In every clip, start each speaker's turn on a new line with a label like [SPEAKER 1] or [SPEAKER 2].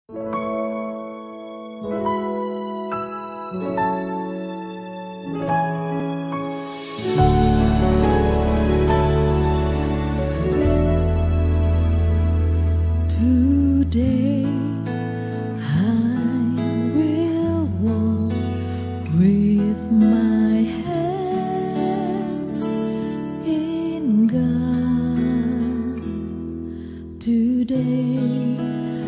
[SPEAKER 1] Today I will walk with my hands in God. Today.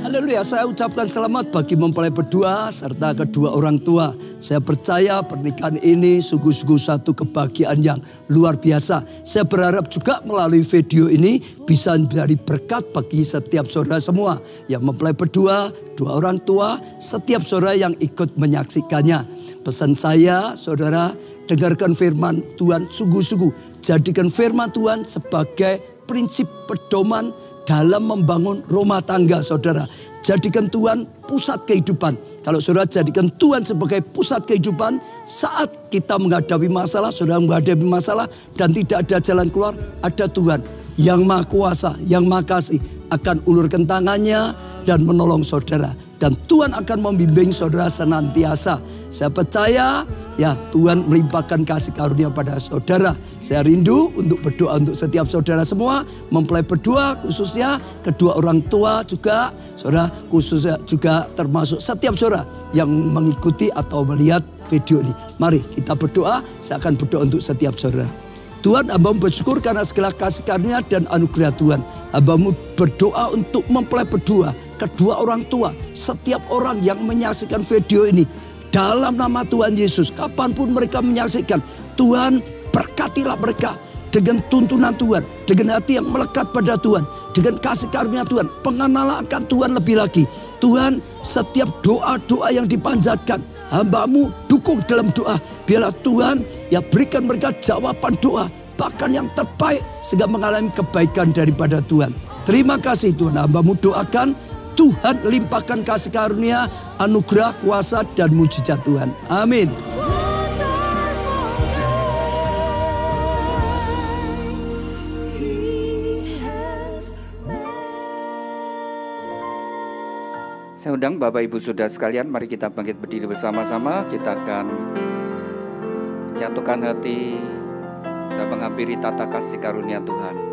[SPEAKER 2] Haleluya, saya ucapkan selamat bagi mempelai berdua serta kedua orang tua. Saya percaya pernikahan ini sungguh-sungguh satu kebahagiaan yang luar biasa. Saya berharap juga melalui video ini bisa menjadi berkat bagi setiap saudara semua yang mempelai berdua, dua orang tua, setiap saudara yang ikut menyaksikannya. Pesan saya, saudara, dengarkan firman Tuhan sungguh-sungguh. Jadikan firman Tuhan sebagai prinsip pedoman dalam membangun rumah tangga saudara. Jadikan Tuhan pusat kehidupan. Kalau saudara jadikan Tuhan sebagai pusat kehidupan, saat kita menghadapi masalah, saudara menghadapi masalah dan tidak ada jalan keluar, ada Tuhan yang Maha Kuasa, yang Maha Kasih akan ulurkan tangannya dan menolong saudara. Dan Tuhan akan membimbing saudara senantiasa. Saya percaya ya Tuhan melimpahkan kasih karunia pada saudara. Saya rindu untuk berdoa untuk setiap saudara semua. Mempelai berdua khususnya, kedua orang tua juga. Saudara khususnya juga termasuk setiap saudara yang mengikuti atau melihat video ini. Mari kita berdoa, saya akan berdoa untuk setiap saudara. Tuhan, hamba-Mu bersyukur karena segala kasih karunia dan anugerah Tuhan. Hamba-Mu berdoa untuk mempelai berdua, kedua orang tua, setiap orang yang menyaksikan video ini. Dalam nama Tuhan Yesus, kapanpun mereka menyaksikan, Tuhan berkatilah mereka dengan tuntunan Tuhan, dengan hati yang melekat pada Tuhan, dengan kasih karunia Tuhan, pengenalan akan Tuhan lebih lagi. Tuhan, setiap doa-doa yang dipanjatkan, hamba-Mu dukung dalam doa. Biarlah Tuhan ya berikan mereka jawaban doa, bahkan yang terbaik sehingga mengalami kebaikan daripada Tuhan. Terima kasih Tuhan, hamba-Mu doakan Tuhan limpahkan kasih karunia, anugerah, kuasa dan mujizat Tuhan. Amin.
[SPEAKER 3] Saya undang Bapak Ibu Saudara sekalian, mari kita bangkit berdiri bersama-sama. Kita akan jatuhkan hati dan menghampiri tata kasih karunia Tuhan.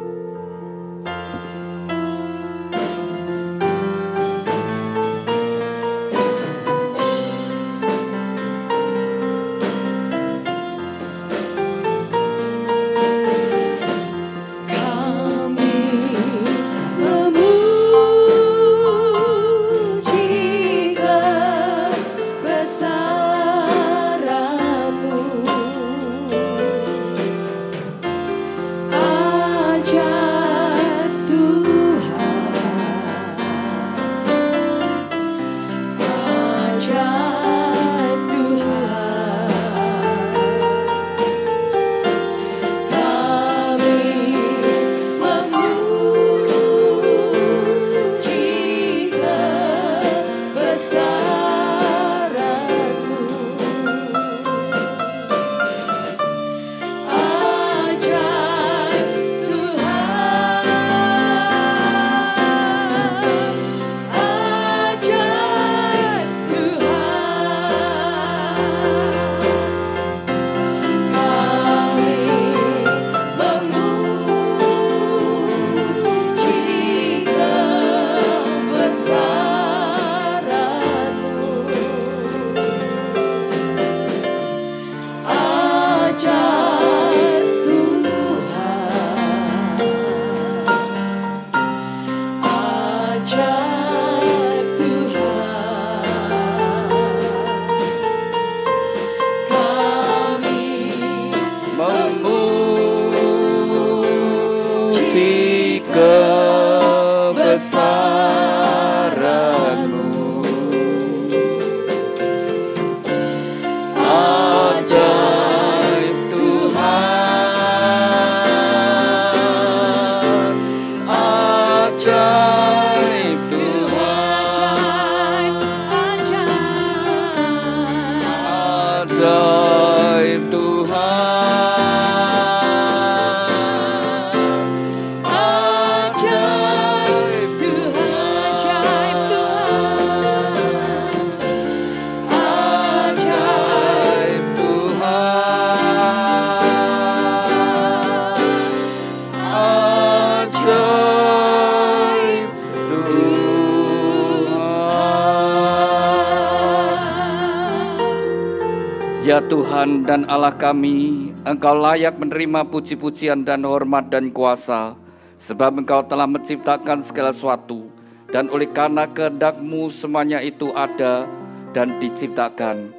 [SPEAKER 3] Ya Tuhan dan Allah kami, Engkau layak menerima puji-pujian dan hormat dan kuasa, sebab Engkau telah menciptakan segala sesuatu, dan oleh karena kehendak-Mu semuanya itu ada dan diciptakan.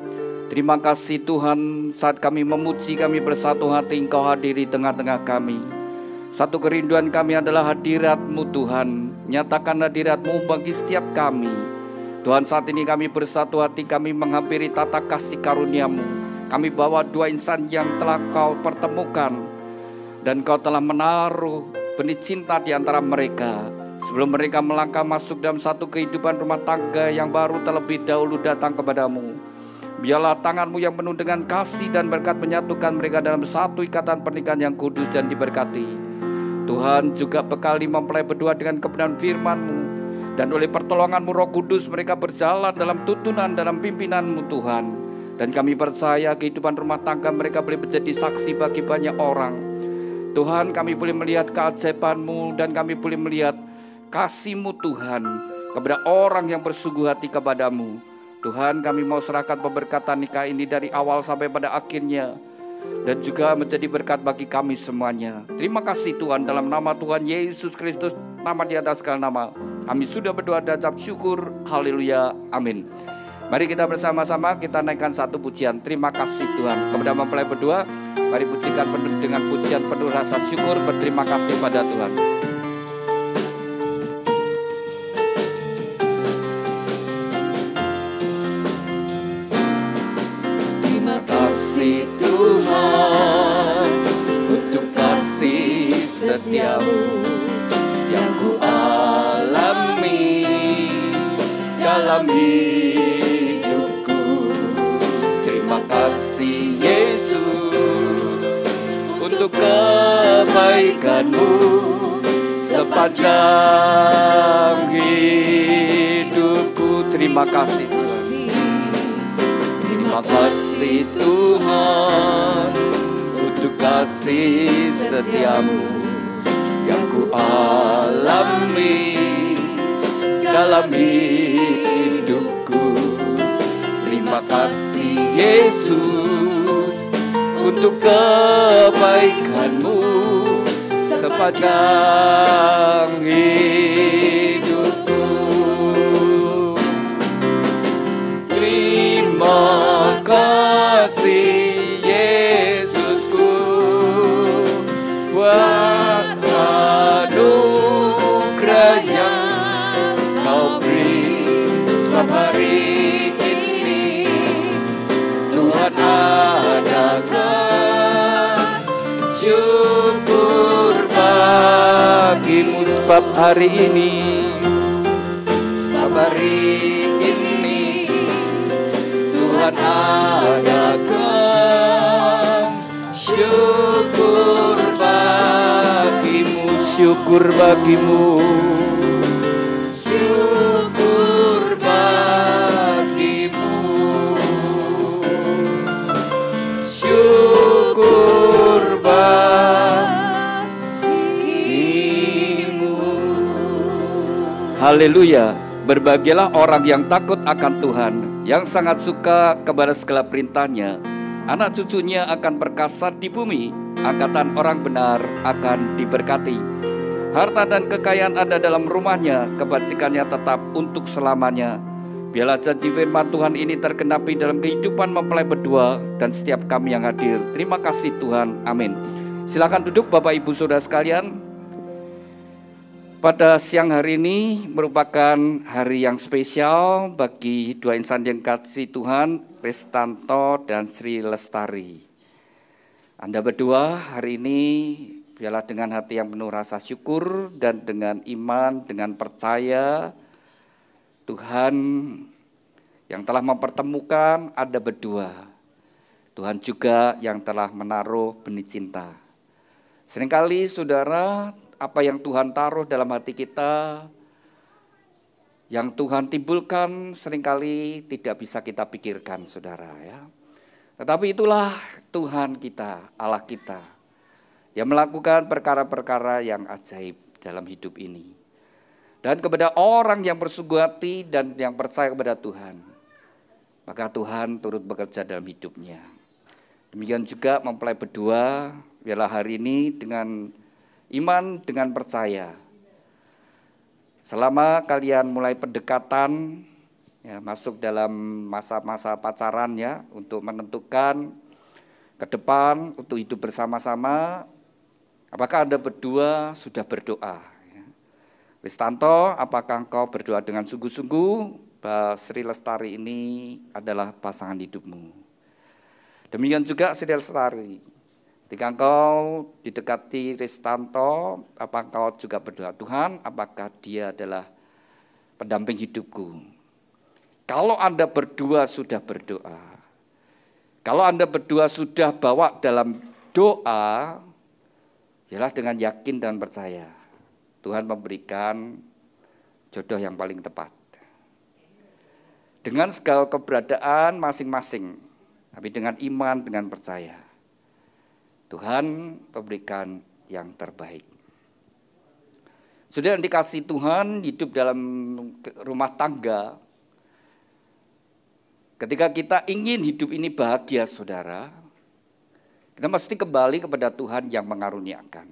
[SPEAKER 3] Terima kasih Tuhan, saat kami memuji, kami bersatu hati, Engkau hadir di tengah-tengah kami. Satu kerinduan kami adalah hadirat-Mu Tuhan. Nyatakan hadirat-Mu bagi setiap kami. Tuhan, saat ini kami bersatu hati, kami menghampiri tata kasih karunia-Mu. Kami bawa dua insan yang telah Kau pertemukan, dan Kau telah menaruh benih cinta di antara mereka. Sebelum mereka melangkah masuk dalam satu kehidupan rumah tangga yang baru, terlebih dahulu datang kepadamu. Biarlah tangan-Mu yang penuh dengan kasih dan berkat menyatukan mereka dalam satu ikatan pernikahan yang kudus dan diberkati. Tuhan, juga bekali mempelai berdua dengan kebenaran firman-Mu. Dan oleh pertolongan-Mu Roh Kudus, mereka berjalan dalam tuntunan, dalam pimpinan-Mu Tuhan. Dan kami percaya kehidupan rumah tangga mereka boleh menjadi saksi bagi banyak orang. Tuhan, kami boleh melihat keajaiban-Mu, dan kami boleh melihat kasih-Mu Tuhan kepada orang yang bersungguh hati kepadamu. Tuhan, kami mau serahkan pemberkatan nikah ini dari awal sampai pada akhirnya, dan juga menjadi berkat bagi kami semuanya. Terima kasih Tuhan, dalam nama Tuhan Yesus Kristus, nama di atas segala nama, kami sudah berdoa dan ucap syukur. Haleluya, amin. Mari kita bersama-sama kita naikkan satu pujian. Terima kasih Tuhan. Kepada mempelai berdua, mari pujikan dengan pujian penuh rasa syukur, berterima kasih pada Tuhan. Terima kasih Tuhan untuk kasih setia-Mu yang ku alami dalam hidupku. Terima kasih Yesus untuk kebaikan-Mu sepanjang hidupku. Terima kasih Tuhan. Terima kasih Tuhan untuk kasih setia-Mu yang ku alami dalam hidupku. Terima kasih Yesus untuk kebaikan-Mu sepanjang hidupku. Terima kasih Yesusku buat anugerah yang Kau beri. Sebab hari ini Tuhan adakan syukur bagi-Mu. Sebab hari ini, sebab hari ini Tuhan adakan syukur bagi-Mu. Syukur bagi-Mu, syukur bagi-Mu, syukur bagi-Mu. Haleluya. Berbahagialah orang yang takut akan Tuhan, yang sangat suka kepada segala perintah-Nya. Anak cucunya akan perkasa di bumi, angkatan orang benar akan diberkati. Harta dan kekayaan ada dalam rumahnya, kebajikannya tetap untuk selamanya. Biarlah janji firman Tuhan ini tergenapi dalam kehidupan mempelai berdua dan setiap kami yang hadir. Terima kasih Tuhan, amin. Silakan duduk Bapak Ibu Saudara sekalian. Pada siang hari ini merupakan hari yang spesial bagi dua insan yang kasih Tuhan, Restanto dan Sri Lestari. Anda berdua hari ini biarlah dengan hati yang penuh rasa syukur dan dengan iman, dengan percaya Tuhan yang telah mempertemukan Anda berdua. Tuhan juga yang telah menaruh benih cinta. Seringkali saudara, apa yang Tuhan taruh dalam hati kita, yang Tuhan timbulkan seringkali tidak bisa kita pikirkan saudara ya. Tetapi itulah Tuhan kita, Allah kita, yang melakukan perkara-perkara yang ajaib dalam hidup ini. Dan kepada orang yang bersungguh hati dan yang percaya kepada Tuhan, maka Tuhan turut bekerja dalam hidupnya. Demikian juga mempelai berdua, biarlah hari ini dengan iman, dengan percaya. Selama kalian mulai pendekatan, ya, masuk dalam masa-masa pacaran ya, untuk menentukan ke depan, untuk hidup bersama-sama, apakah Anda berdua sudah berdoa? Ya. Ristanto, apakah engkau berdoa dengan sungguh-sungguh bahwa Sri Lestari ini adalah pasangan hidupmu? Demikian juga Sri Lestari, ketika engkau didekati Ristanto, apakah engkau juga berdoa, Tuhan, apakah dia adalah pendamping hidupku? Kalau Anda berdua sudah berdoa, kalau Anda berdua sudah bawa dalam doa, ialah dengan yakin dan percaya, Tuhan memberikan jodoh yang paling tepat. Dengan segala keberadaan masing-masing, tapi dengan iman, dengan percaya, Tuhan memberikan yang terbaik. Saudara yang dikasihi Tuhan, hidup dalam rumah tangga, ketika kita ingin hidup ini bahagia, saudara, kita mesti kembali kepada Tuhan yang mengaruniakan.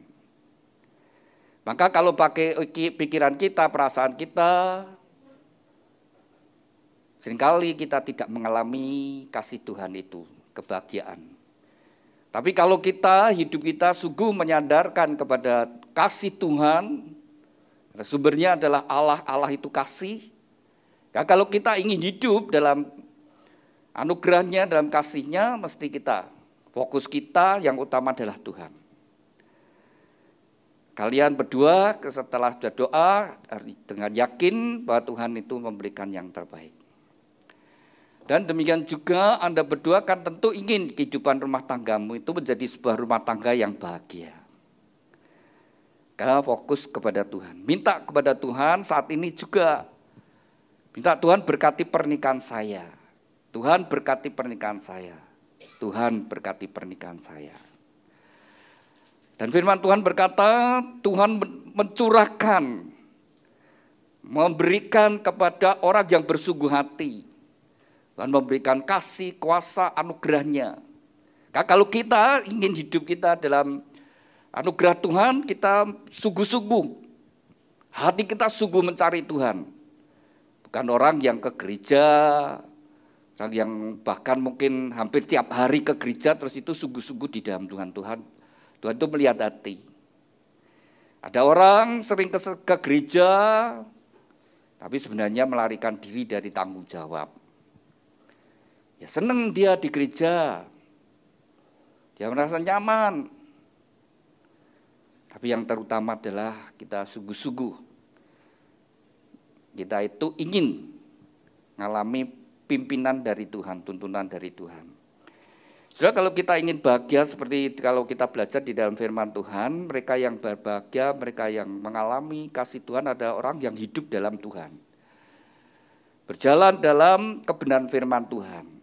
[SPEAKER 3] Maka kalau pakai pikiran kita, perasaan kita, seringkali kita tidak mengalami kasih Tuhan itu, kebahagiaan. Tapi kalau hidup kita sungguh menyadarkan kepada kasih Tuhan, sumbernya adalah Allah, Allah itu kasih. Ya, kalau kita ingin hidup dalam anugerahnya, dalam kasihnya, mesti kita, fokus kita yang utama adalah Tuhan. Kalian berdua setelah berdoa dengan yakin bahwa Tuhan itu memberikan yang terbaik. Dan demikian juga Anda berdua kan tentu ingin kehidupan rumah tanggamu itu menjadi sebuah rumah tangga yang bahagia. Karena fokus kepada Tuhan. Minta kepada Tuhan saat ini juga. Minta Tuhan berkati pernikahan saya. Tuhan berkati pernikahan saya. Tuhan berkati pernikahan saya. Dan firman Tuhan berkata, Tuhan mencurahkan, memberikan kepada orang yang bersungguh hati. Tuhan memberikan kasih, kuasa, anugerahnya. Nah, kalau kita ingin hidup kita dalam anugerah Tuhan, kita sungguh-sungguh. Hati kita sungguh mencari Tuhan. Bukan orang yang ke gereja, orang yang bahkan mungkin hampir tiap hari ke gereja, terus itu sungguh-sungguh di dalam Tuhan. Tuhan itu melihat hati. Ada orang sering ke gereja, tapi sebenarnya melarikan diri dari tanggung jawab. Ya senang dia di gereja, dia merasa nyaman. Tapi yang terutama adalah kita sungguh-sungguh. Kita itu ingin mengalami pimpinan dari Tuhan, tuntunan dari Tuhan. Saudara, kalau kita ingin bahagia seperti kalau kita belajar di dalam firman Tuhan, mereka yang berbahagia, mereka yang mengalami kasih Tuhan adalah orang yang hidup dalam Tuhan. Berjalan dalam kebenaran firman Tuhan.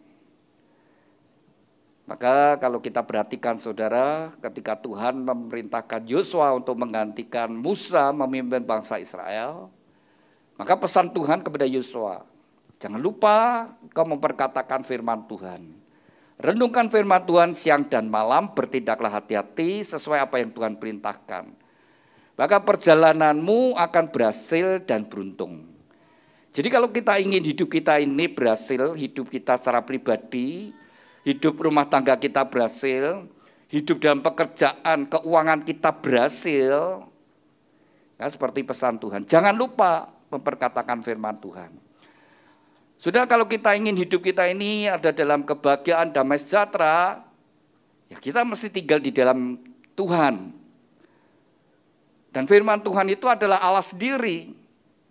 [SPEAKER 3] Maka kalau kita perhatikan saudara, ketika Tuhan memerintahkan Yosua untuk menggantikan Musa memimpin bangsa Israel, maka pesan Tuhan kepada Yosua, jangan lupa kau memperkatakan firman Tuhan. Renungkan firman Tuhan siang dan malam, bertindaklah hati-hati sesuai apa yang Tuhan perintahkan. Maka perjalananmu akan berhasil dan beruntung. Jadi kalau kita ingin hidup kita ini berhasil, hidup kita secara pribadi, hidup rumah tangga kita berhasil, hidup dalam pekerjaan, keuangan kita berhasil, nah, seperti pesan Tuhan. Jangan lupa memperkatakan firman Tuhan. Sudah, kalau kita ingin hidup kita ini ada dalam kebahagiaan, damai sejahtera, ya kita mesti tinggal di dalam Tuhan. Dan firman Tuhan itu adalah Allah sendiri.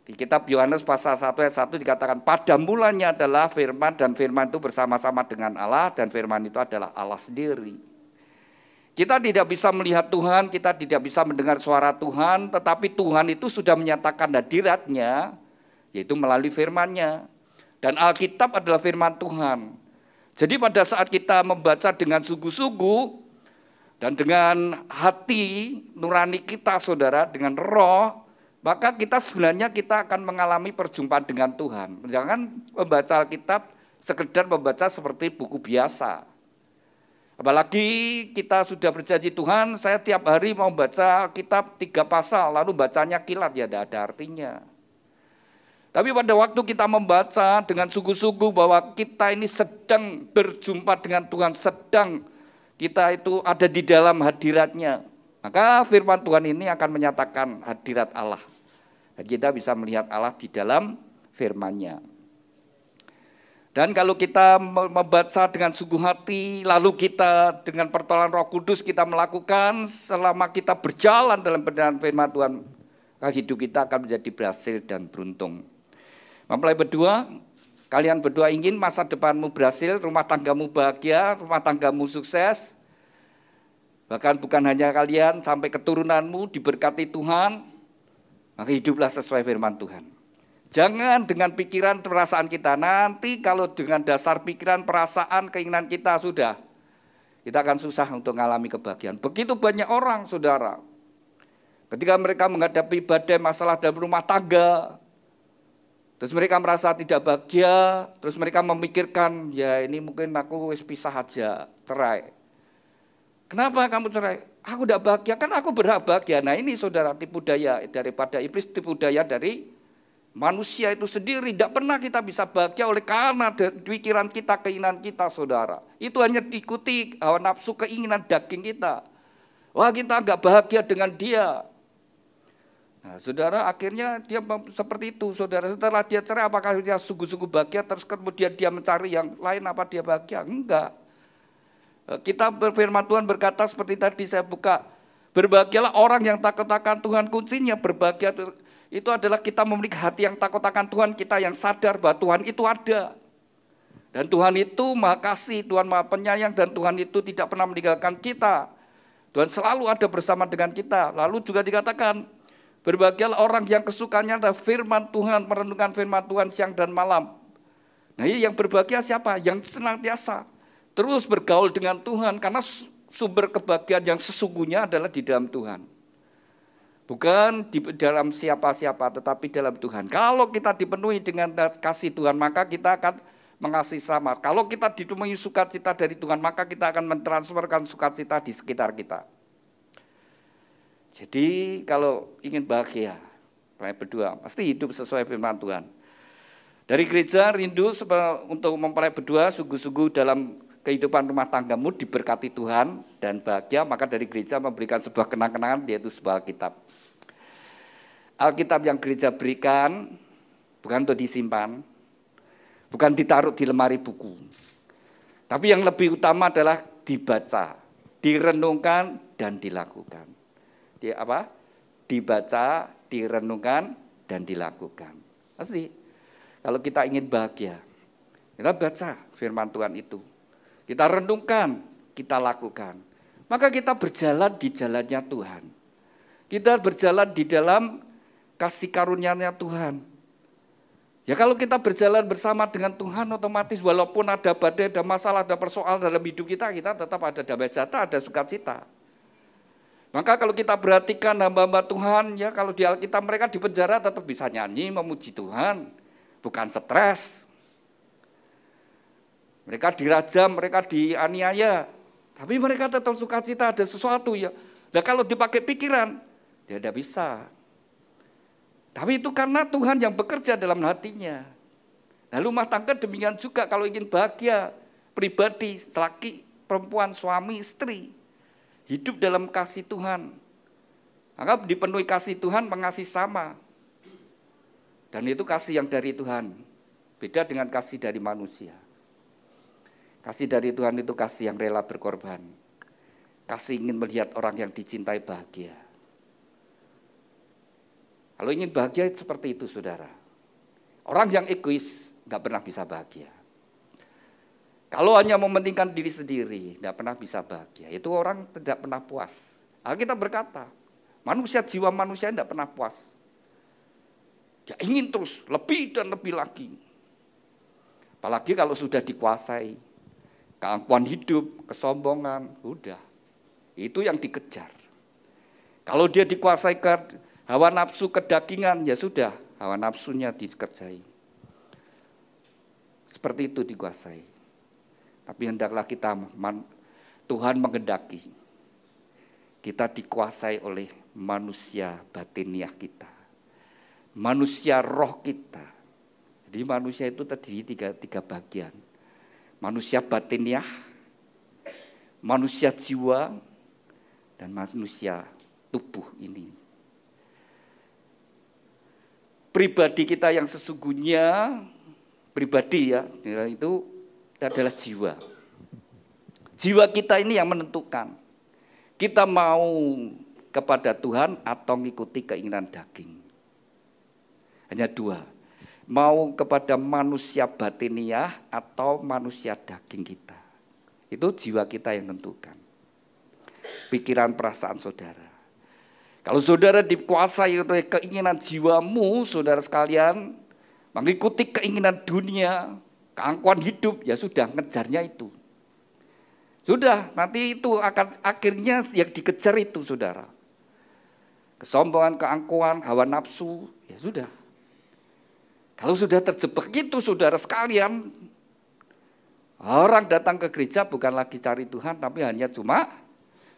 [SPEAKER 3] Di kitab Yohanes pasal 1 ayat 1 dikatakan, pada mulanya adalah firman, dan firman itu bersama-sama dengan Allah, dan firman itu adalah Allah sendiri. Kita tidak bisa melihat Tuhan, kita tidak bisa mendengar suara Tuhan, tetapi Tuhan itu sudah menyatakan hadiratnya, yaitu melalui firman-Nya. Dan Alkitab adalah firman Tuhan. Jadi pada saat kita membaca dengan sungguh-sungguh, dan dengan hati nurani kita saudara, dengan roh, maka kita sebenarnya kita akan mengalami perjumpaan dengan Tuhan. Jangan membaca Alkitab sekedar membaca seperti buku biasa. Apalagi kita sudah berjanji Tuhan, saya tiap hari mau baca kitab 3 pasal, lalu bacanya kilat, ya tidak ada artinya. Tapi pada waktu kita membaca dengan sungguh-sungguh bahwa kita ini sedang berjumpa dengan Tuhan, sedang kita itu ada di dalam hadirat-Nya, maka firman Tuhan ini akan menyatakan hadirat Allah. Dan kita bisa melihat Allah di dalam firman-Nya. Dan kalau kita membaca dengan sungguh hati, lalu kita dengan pertolongan Roh Kudus kita melakukan, selama kita berjalan dalam benaran firman Tuhan, maka hidup kita akan menjadi berhasil dan beruntung. Mempelai berdua, kalian berdua ingin masa depanmu berhasil, rumah tanggamu bahagia, rumah tanggamu sukses, bahkan bukan hanya kalian, sampai keturunanmu diberkati Tuhan, maka hiduplah sesuai firman Tuhan. Jangan dengan pikiran perasaan kita, nanti kalau dengan dasar pikiran, perasaan, keinginan kita sudah, kita akan susah untuk mengalami kebahagiaan. Begitu banyak orang, saudara, ketika mereka menghadapi badai masalah dalam rumah tangga, terus mereka merasa tidak bahagia, terus mereka memikirkan, ya ini mungkin aku pisah aja, cerai. Kenapa kamu cerai? Aku tidak bahagia, kan aku berhak bahagia. Nah ini saudara, tipu daya daripada iblis, tipu daya dari manusia itu sendiri. Tidak pernah kita bisa bahagia oleh karena pikiran kita, keinginan kita, saudara. Itu hanya diikuti hawa nafsu, keinginan daging kita. Wah, kita enggak bahagia dengan dia. Nah, saudara, akhirnya dia seperti itu, saudara. Setelah dia cerai, apakah dia sungguh-sungguh bahagia, terus kemudian dia mencari yang lain, apa dia bahagia? Enggak. Kita firman Tuhan berkata seperti tadi saya buka, berbahagialah orang yang takut akan Tuhan. Kuncinya berbahagia itu adalah kita memiliki hati yang takut akan Tuhan, kita yang sadar bahwa Tuhan itu ada. Dan Tuhan itu Maha Kasih, Tuhan Maha Penyayang, dan Tuhan itu tidak pernah meninggalkan kita. Tuhan selalu ada bersama dengan kita. Lalu juga dikatakan, berbahagialah orang yang kesukaannya adalah firman Tuhan, merenungkan firman Tuhan siang dan malam. Nah ini yang berbahagia siapa? Yang senantiasa terus bergaul dengan Tuhan, karena sumber kebahagiaan yang sesungguhnya adalah di dalam Tuhan. Bukan di dalam siapa-siapa, tetapi dalam Tuhan. Kalau kita dipenuhi dengan kasih Tuhan, maka kita akan mengasihi sama. Kalau kita dipenuhi sukacita dari Tuhan, maka kita akan mentransferkan sukacita di sekitar kita. Jadi kalau ingin bahagia, berdua, pasti hidup sesuai firman Tuhan. Dari gereja rindu untuk mempelai berdua, sungguh-sungguh dalam kehidupan rumah tanggamu diberkati Tuhan dan bahagia, maka dari gereja memberikan sebuah kenang-kenangan, yaitu sebuah Alkitab. Alkitab yang gereja berikan bukan untuk disimpan, bukan ditaruh di lemari buku, tapi yang lebih utama adalah dibaca, direnungkan, dan dilakukan. Dibaca, direnungkan, dan dilakukan. Pasti, kalau kita ingin bahagia, kita baca firman Tuhan itu, kita renungkan, kita lakukan, maka kita berjalan di jalannya Tuhan. Kita berjalan di dalam kasih karunia-Nya Tuhan. Ya kalau kita berjalan bersama dengan Tuhan, otomatis walaupun ada badai, ada masalah, ada persoalan dalam hidup kita, kita tetap ada damai sejahtera, ada sukacita. Maka kalau kita perhatikan hamba-hamba Tuhan, ya kalau di Alkitab mereka di penjara tetap bisa nyanyi, memuji Tuhan, bukan stres. Mereka dirajam, mereka dianiaya, tapi mereka tetap sukacita, ada sesuatu ya. Nah kalau dipakai pikiran, dia tidak bisa. Tapi itu karena Tuhan yang bekerja dalam hatinya. Nah rumah tangga demikian juga, kalau ingin bahagia, pribadi, laki, perempuan, suami, istri, hidup dalam kasih Tuhan. Maka dipenuhi kasih Tuhan, mengasihi sama. Dan itu kasih yang dari Tuhan, beda dengan kasih dari manusia. Kasih dari Tuhan itu kasih yang rela berkorban. Kasih ingin melihat orang yang dicintai bahagia. Kalau ingin bahagia seperti itu, saudara. Orang yang egois nggak pernah bisa bahagia. Kalau hanya mementingkan diri sendiri, nggak pernah bisa bahagia. Itu orang tidak pernah puas. Alkitab berkata, manusia, jiwa manusia tidak pernah puas. Dia ingin terus lebih dan lebih lagi. Apalagi kalau sudah dikuasai, keangkuhan hidup, kesombongan, udah. Itu yang dikejar. Kalau dia dikuasai ke hawa nafsu kedagingan, ya sudah, hawa nafsunya dikerjai. Seperti itu dikuasai. Tapi hendaklah kita Tuhan menghendaki kita dikuasai oleh manusia batiniah kita, manusia roh kita. Jadi manusia itu terdiri tiga bagian. Manusia batiniah, manusia jiwa, dan manusia tubuh ini. Pribadi kita yang sesungguhnya, pribadi ya, itu adalah jiwa. Jiwa kita ini yang menentukan. Kita mau kepada Tuhan atau mengikuti keinginan daging. Hanya dua. Mau kepada manusia batiniah atau manusia daging kita. Itu jiwa kita yang menentukan. Pikiran perasaan saudara. Kalau saudara dikuasai oleh keinginan jiwamu, saudara sekalian, mengikuti keinginan dunia, keangkuhan hidup, ya sudah, ngejarnya itu. Sudah, nanti itu akan akhirnya yang dikejar itu, saudara. Kesombongan, keangkuhan, hawa nafsu, ya sudah. Kalau sudah terjebak itu, saudara sekalian, orang datang ke gereja bukan lagi cari Tuhan, tapi hanya cuma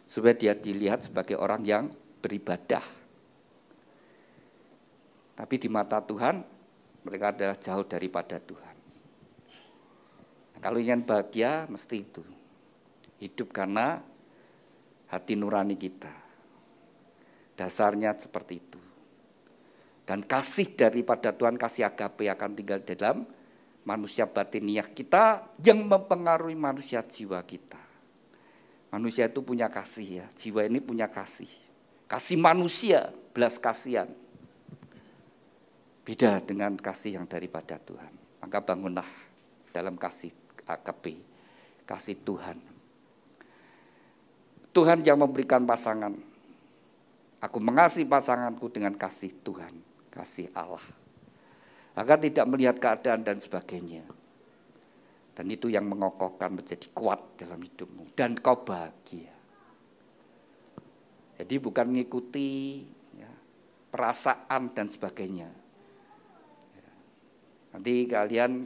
[SPEAKER 3] supaya dia dilihat sebagai orang yang beribadah. Tapi di mata Tuhan, mereka adalah jauh daripada Tuhan. Nah, kalau ingin bahagia, mesti itu. Hidup karena hati nurani kita. Dasarnya seperti itu. Dan kasih daripada Tuhan, kasih agape akan tinggal dalam manusia batiniah kita yang mempengaruhi manusia jiwa kita. Manusia itu punya kasih ya, jiwa ini punya kasih. Kasih manusia, belas kasihan. Beda dengan kasih yang daripada Tuhan. Maka bangunlah dalam kasih agape, kasih Tuhan. Tuhan yang memberikan pasangan. Aku mengasihi pasanganku dengan kasih Tuhan. Kasih Allah, agar tidak melihat keadaan dan sebagainya. Dan itu yang mengokohkan menjadi kuat dalam hidupmu. Dan kau bahagia. Jadi bukan mengikuti ya, perasaan dan sebagainya. Ya. Nanti kalian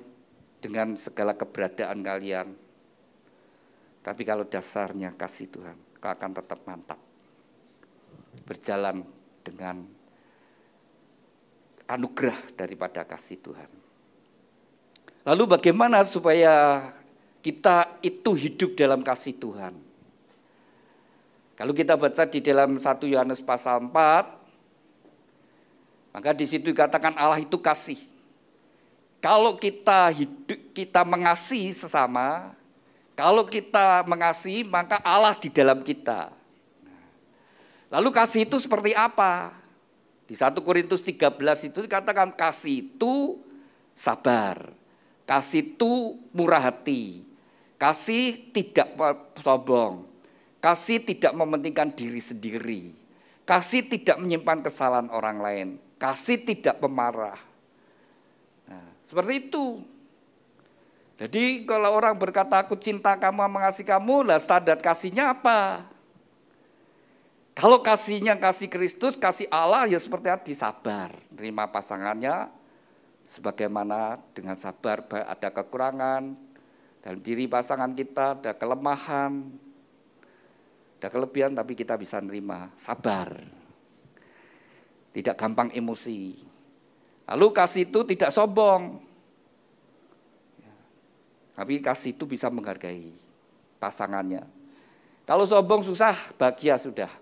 [SPEAKER 3] dengan segala keberadaan kalian, tapi kalau dasarnya kasih Tuhan, kau akan tetap mantap. Berjalan dengan anugerah daripada kasih Tuhan. Lalu bagaimana supaya kita itu hidup dalam kasih Tuhan? Kalau kita baca di dalam 1 Yohanes pasal 4, maka di situ dikatakan Allah itu kasih. Kalau kita hidup, kita mengasihi sesama, kalau kita mengasihi maka Allah di dalam kita. Lalu kasih itu seperti apa? Di 1 Korintus 13 itu dikatakan kasih itu sabar, kasih itu murah hati, kasih tidak sombong, kasih tidak mementingkan diri sendiri, kasih tidak menyimpan kesalahan orang lain, kasih tidak pemarah. Nah, seperti itu. Jadi kalau orang berkata aku cinta kamu, mengasihi kamu, lah standar kasihnya apa? Kalau kasihnya kasih Kristus, kasih Allah ya seperti tadi, sabar. Terima pasangannya sebagaimana dengan sabar ada kekurangan. Dalam diri pasangan kita ada kelemahan, ada kelebihan tapi kita bisa nerima, sabar. Tidak gampang emosi. Lalu kasih itu tidak sombong. Tapi kasih itu bisa menghargai pasangannya. Kalau sombong susah, bahagia sudah.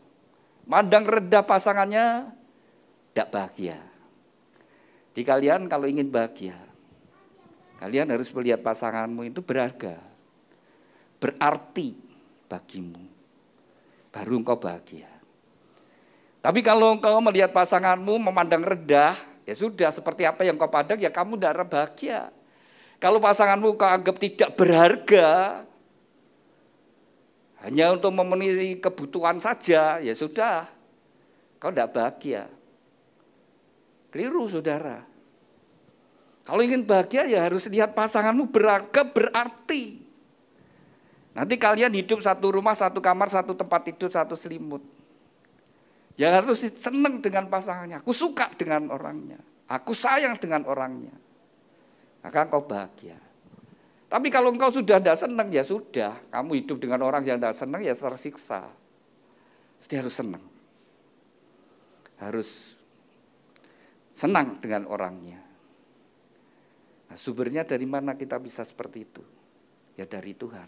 [SPEAKER 3] Mandang rendah pasangannya, tidak bahagia. Jadi kalian kalau ingin bahagia, kalian harus melihat pasanganmu itu berharga, berarti bagimu, baru engkau bahagia. Tapi kalau engkau melihat pasanganmu memandang rendah, ya sudah seperti apa yang kau pandang, ya kamu tidak bahagia. Kalau pasanganmu kau anggap tidak berharga, hanya untuk memenuhi kebutuhan saja, ya sudah, kau tidak bahagia. Keliru saudara. Kalau ingin bahagia ya harus lihat pasanganmu berharga, berarti. Nanti kalian hidup satu rumah, satu kamar, satu tempat tidur, satu selimut. Ya harus senang dengan pasangannya. Aku suka dengan orangnya. Aku sayang dengan orangnya. Maka kau bahagia. Tapi kalau engkau sudah tidak senang, ya sudah. Kamu hidup dengan orang yang tidak senang, ya tersiksa. Jadi harus senang. Harus senang dengan orangnya. Nah, sumbernya dari mana kita bisa seperti itu? Ya dari Tuhan.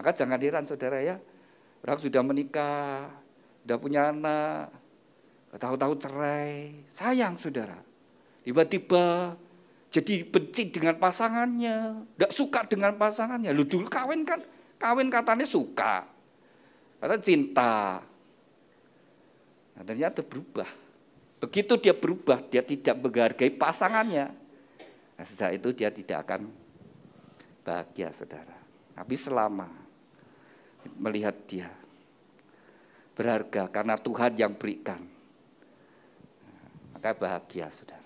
[SPEAKER 3] Maka jangan heran saudara ya, orang sudah menikah, sudah punya anak, tahu-tahu cerai, sayang saudara. Tiba-tiba jadi benci dengan pasangannya, tidak suka dengan pasangannya. Lu dulu kawin kan, kawin katanya suka, katanya cinta. Nah, ternyata berubah. Begitu dia berubah, dia tidak menghargai pasangannya. Nah, sejak itu dia tidak akan bahagia saudara. Tapi selama melihat dia berharga karena Tuhan yang berikan, maka bahagia saudara.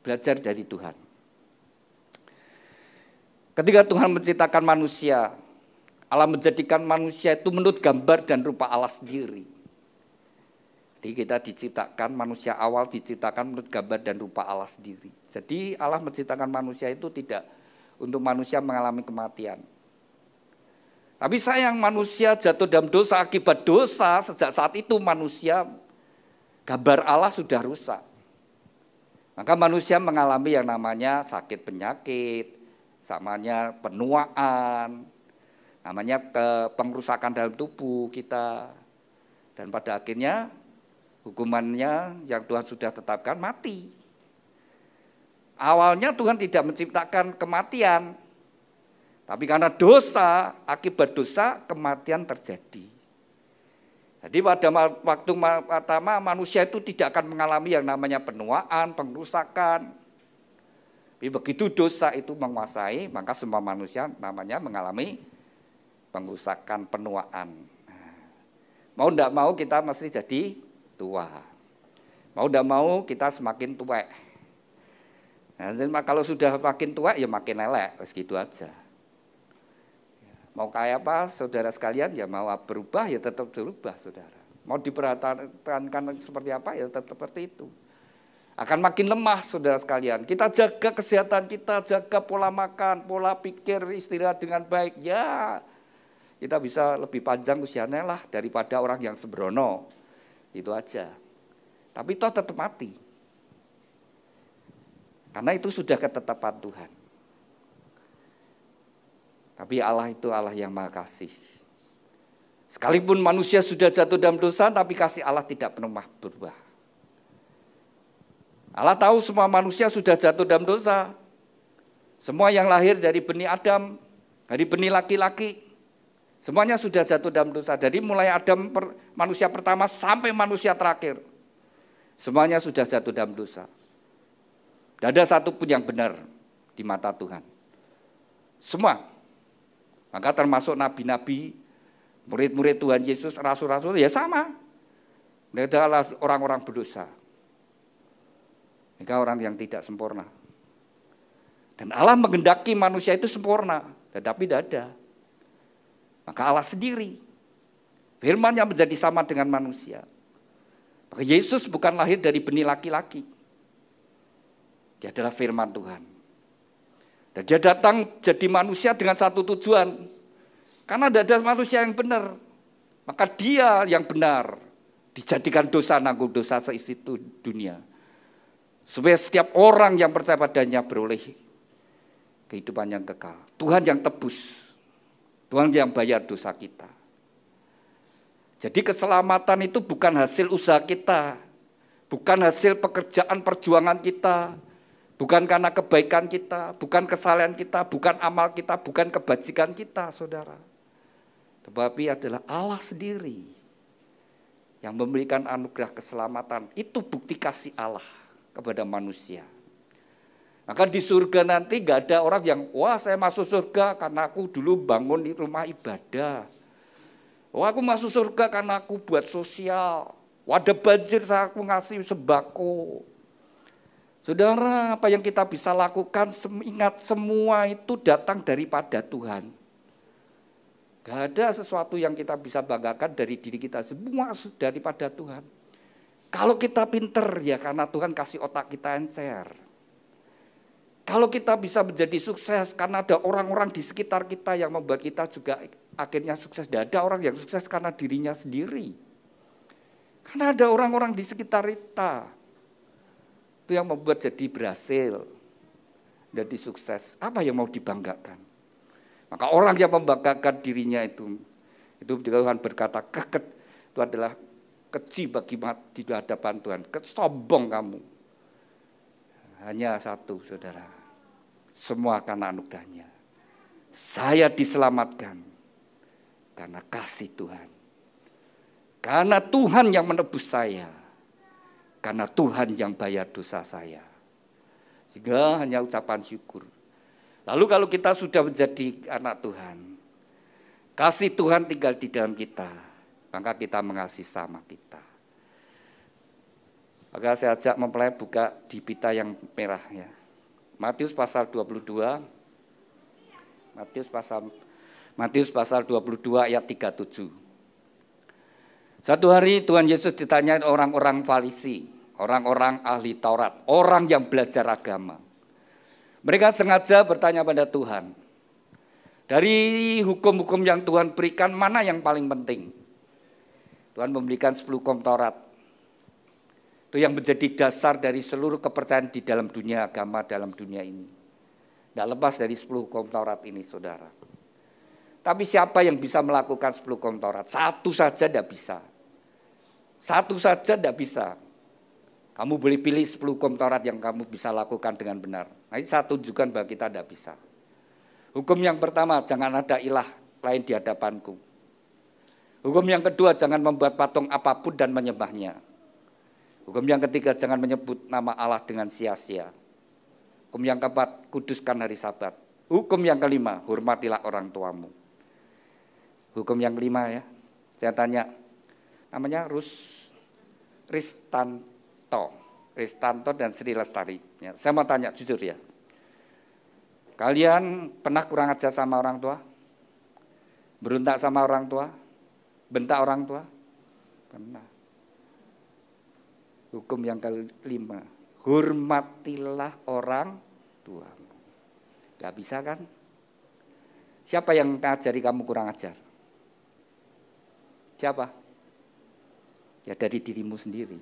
[SPEAKER 3] Belajar dari Tuhan. Ketika Tuhan menciptakan manusia, Allah menjadikan manusia itu menurut gambar dan rupa Allah sendiri. Jadi kita diciptakan, manusia awal diciptakan menurut gambar dan rupa Allah sendiri. Jadi Allah menciptakan manusia itu tidak untuk manusia mengalami kematian. Tapi sayang manusia jatuh dalam dosa, akibat dosa sejak saat itu manusia, gambar Allah sudah rusak. Maka manusia mengalami yang namanya sakit penyakit, namanya penuaan, namanya pengrusakan dalam tubuh kita. Dan pada akhirnya hukumannya yang Tuhan sudah tetapkan mati. Awalnya Tuhan tidak menciptakan kematian, tapi karena dosa, akibat dosa kematian terjadi. Jadi pada waktu pertama manusia itu tidak akan mengalami yang namanya penuaan, pengrusakan. Tapi begitu dosa itu menguasai, maka semua manusia namanya mengalami pengrusakan, penuaan. Mau tidak mau kita mesti jadi tua. Mau tidak mau kita semakin tua. Nah, kalau sudah makin tua ya makin elek, begitu aja. Mau kayak apa saudara sekalian, ya mau berubah ya tetap berubah saudara. Mau diperhatikan seperti apa ya tetap seperti itu. Akan makin lemah saudara sekalian. Kita jaga kesehatan kita, jaga pola makan, pola pikir, istirahat dengan baik. Ya kita bisa lebih panjang usianya lah daripada orang yang sembrono. Itu aja. Tapi toh tetap mati. Karena itu sudah ketetapan Tuhan. Tapi Allah itu Allah yang Maha Kasih. Sekalipun manusia sudah jatuh dalam dosa, tapi kasih Allah tidak pernah berubah. Allah tahu semua manusia sudah jatuh dalam dosa. Semua yang lahir dari benih Adam, dari benih laki-laki, semuanya sudah jatuh dalam dosa. Jadi mulai Adam manusia pertama sampai manusia terakhir, semuanya sudah jatuh dalam dosa. Tidak ada satu pun yang benar di mata Tuhan. Semua. Maka termasuk nabi-nabi, murid-murid Tuhan Yesus, rasul-rasul, ya sama. Mereka adalah orang-orang berdosa. Mereka orang yang tidak sempurna. Dan Allah menghendaki manusia itu sempurna, tetapi tidak ada. Maka Allah sendiri, firman yang menjadi sama dengan manusia. Maka Yesus bukan lahir dari benih laki-laki. Dia adalah firman Tuhan. Dan dia datang jadi manusia dengan satu tujuan. Karena tidak ada manusia yang benar. Maka dia yang benar dijadikan dosa, nanggung dosa seisi dunia. Supaya setiap orang yang percaya padanya beroleh kehidupan yang kekal. Tuhan yang tebus. Tuhan yang bayar dosa kita. Jadi keselamatan itu bukan hasil usaha kita. Bukan hasil pekerjaan perjuangan kita. Bukan karena kebaikan kita. Bukan kesalehan kita. Bukan amal kita. Bukan kebajikan kita saudara. Tetapi adalah Allah sendiri yang memberikan anugerah keselamatan. Itu bukti kasih Allah kepada manusia. Maka di surga nanti gak ada orang yang, wah saya masuk surga karena aku dulu bangun di rumah ibadah. Wah aku masuk surga karena aku buat sosial. Wah ada banjir saya aku ngasih sembako. Saudara, apa yang kita bisa lakukan, ingat semua itu datang daripada Tuhan. Gak ada sesuatu yang kita bisa banggakan dari diri kita, semua daripada Tuhan. Kalau kita pinter ya karena Tuhan kasih otak kita encer. Kalau kita bisa menjadi sukses karena ada orang-orang di sekitar kita yang membuat kita juga akhirnya sukses. Tidak ada orang yang sukses karena dirinya sendiri. Karena ada orang-orang di sekitar kita. Itu yang membuat jadi berhasil. Jadi sukses. Apa yang mau dibanggakan? Maka orang yang membanggakan dirinya itu Tuhan berkata, itu adalah keji bagi di hadapan Tuhan. Sombong kamu. Hanya satu, saudara. Semua karena anugerahnya. Saya diselamatkan karena kasih Tuhan. Karena Tuhan yang menebus saya. Karena Tuhan yang bayar dosa saya. Sehingga hanya ucapan syukur. Lalu kalau kita sudah menjadi anak Tuhan, kasih Tuhan tinggal di dalam kita, maka kita mengasihi sama kita. Maka saya ajak mempelai buka di pita yang merah ya. Matius pasal 22. Matius pasal 22 ayat 37. Satu hari Tuhan Yesus ditanya orang-orang Farisi, orang-orang ahli Taurat, orang yang belajar agama. Mereka sengaja bertanya pada Tuhan, dari hukum-hukum yang Tuhan berikan, mana yang paling penting? Tuhan memberikan 10 hukum Taurat. Itu yang menjadi dasar dari seluruh kepercayaan di dalam dunia agama, dalam dunia ini. Tidak lepas dari 10 hukum Taurat ini, saudara. Tapi siapa yang bisa melakukan 10 hukum Taurat? Satu saja tidak bisa. Satu saja tidak bisa. Kamu boleh pilih 10 hukum Taurat yang kamu bisa lakukan dengan benar. Nah, ini saya tunjukkan bahwa kita tidak bisa. Hukum yang pertama, jangan ada ilah lain di hadapanku. Hukum yang kedua, jangan membuat patung apapun dan menyembahnya. Hukum yang ketiga, jangan menyebut nama Allah dengan sia-sia. Hukum yang keempat, kuduskan hari Sabat. Hukum yang kelima, hormatilah orang tuamu. Hukum yang kelima ya, saya tanya, namanya Ristanto dan Sri Lestari. Ya, saya mau tanya jujur ya. Kalian pernah kurang ajar sama orang tua? Berontak sama orang tua? Bentak orang tua? Pernah. Hukum yang kelima, hormatilah orang tuamu. Gak bisa kan? Siapa yang ngajari kamu kurang ajar? Siapa? Ya dari dirimu sendiri.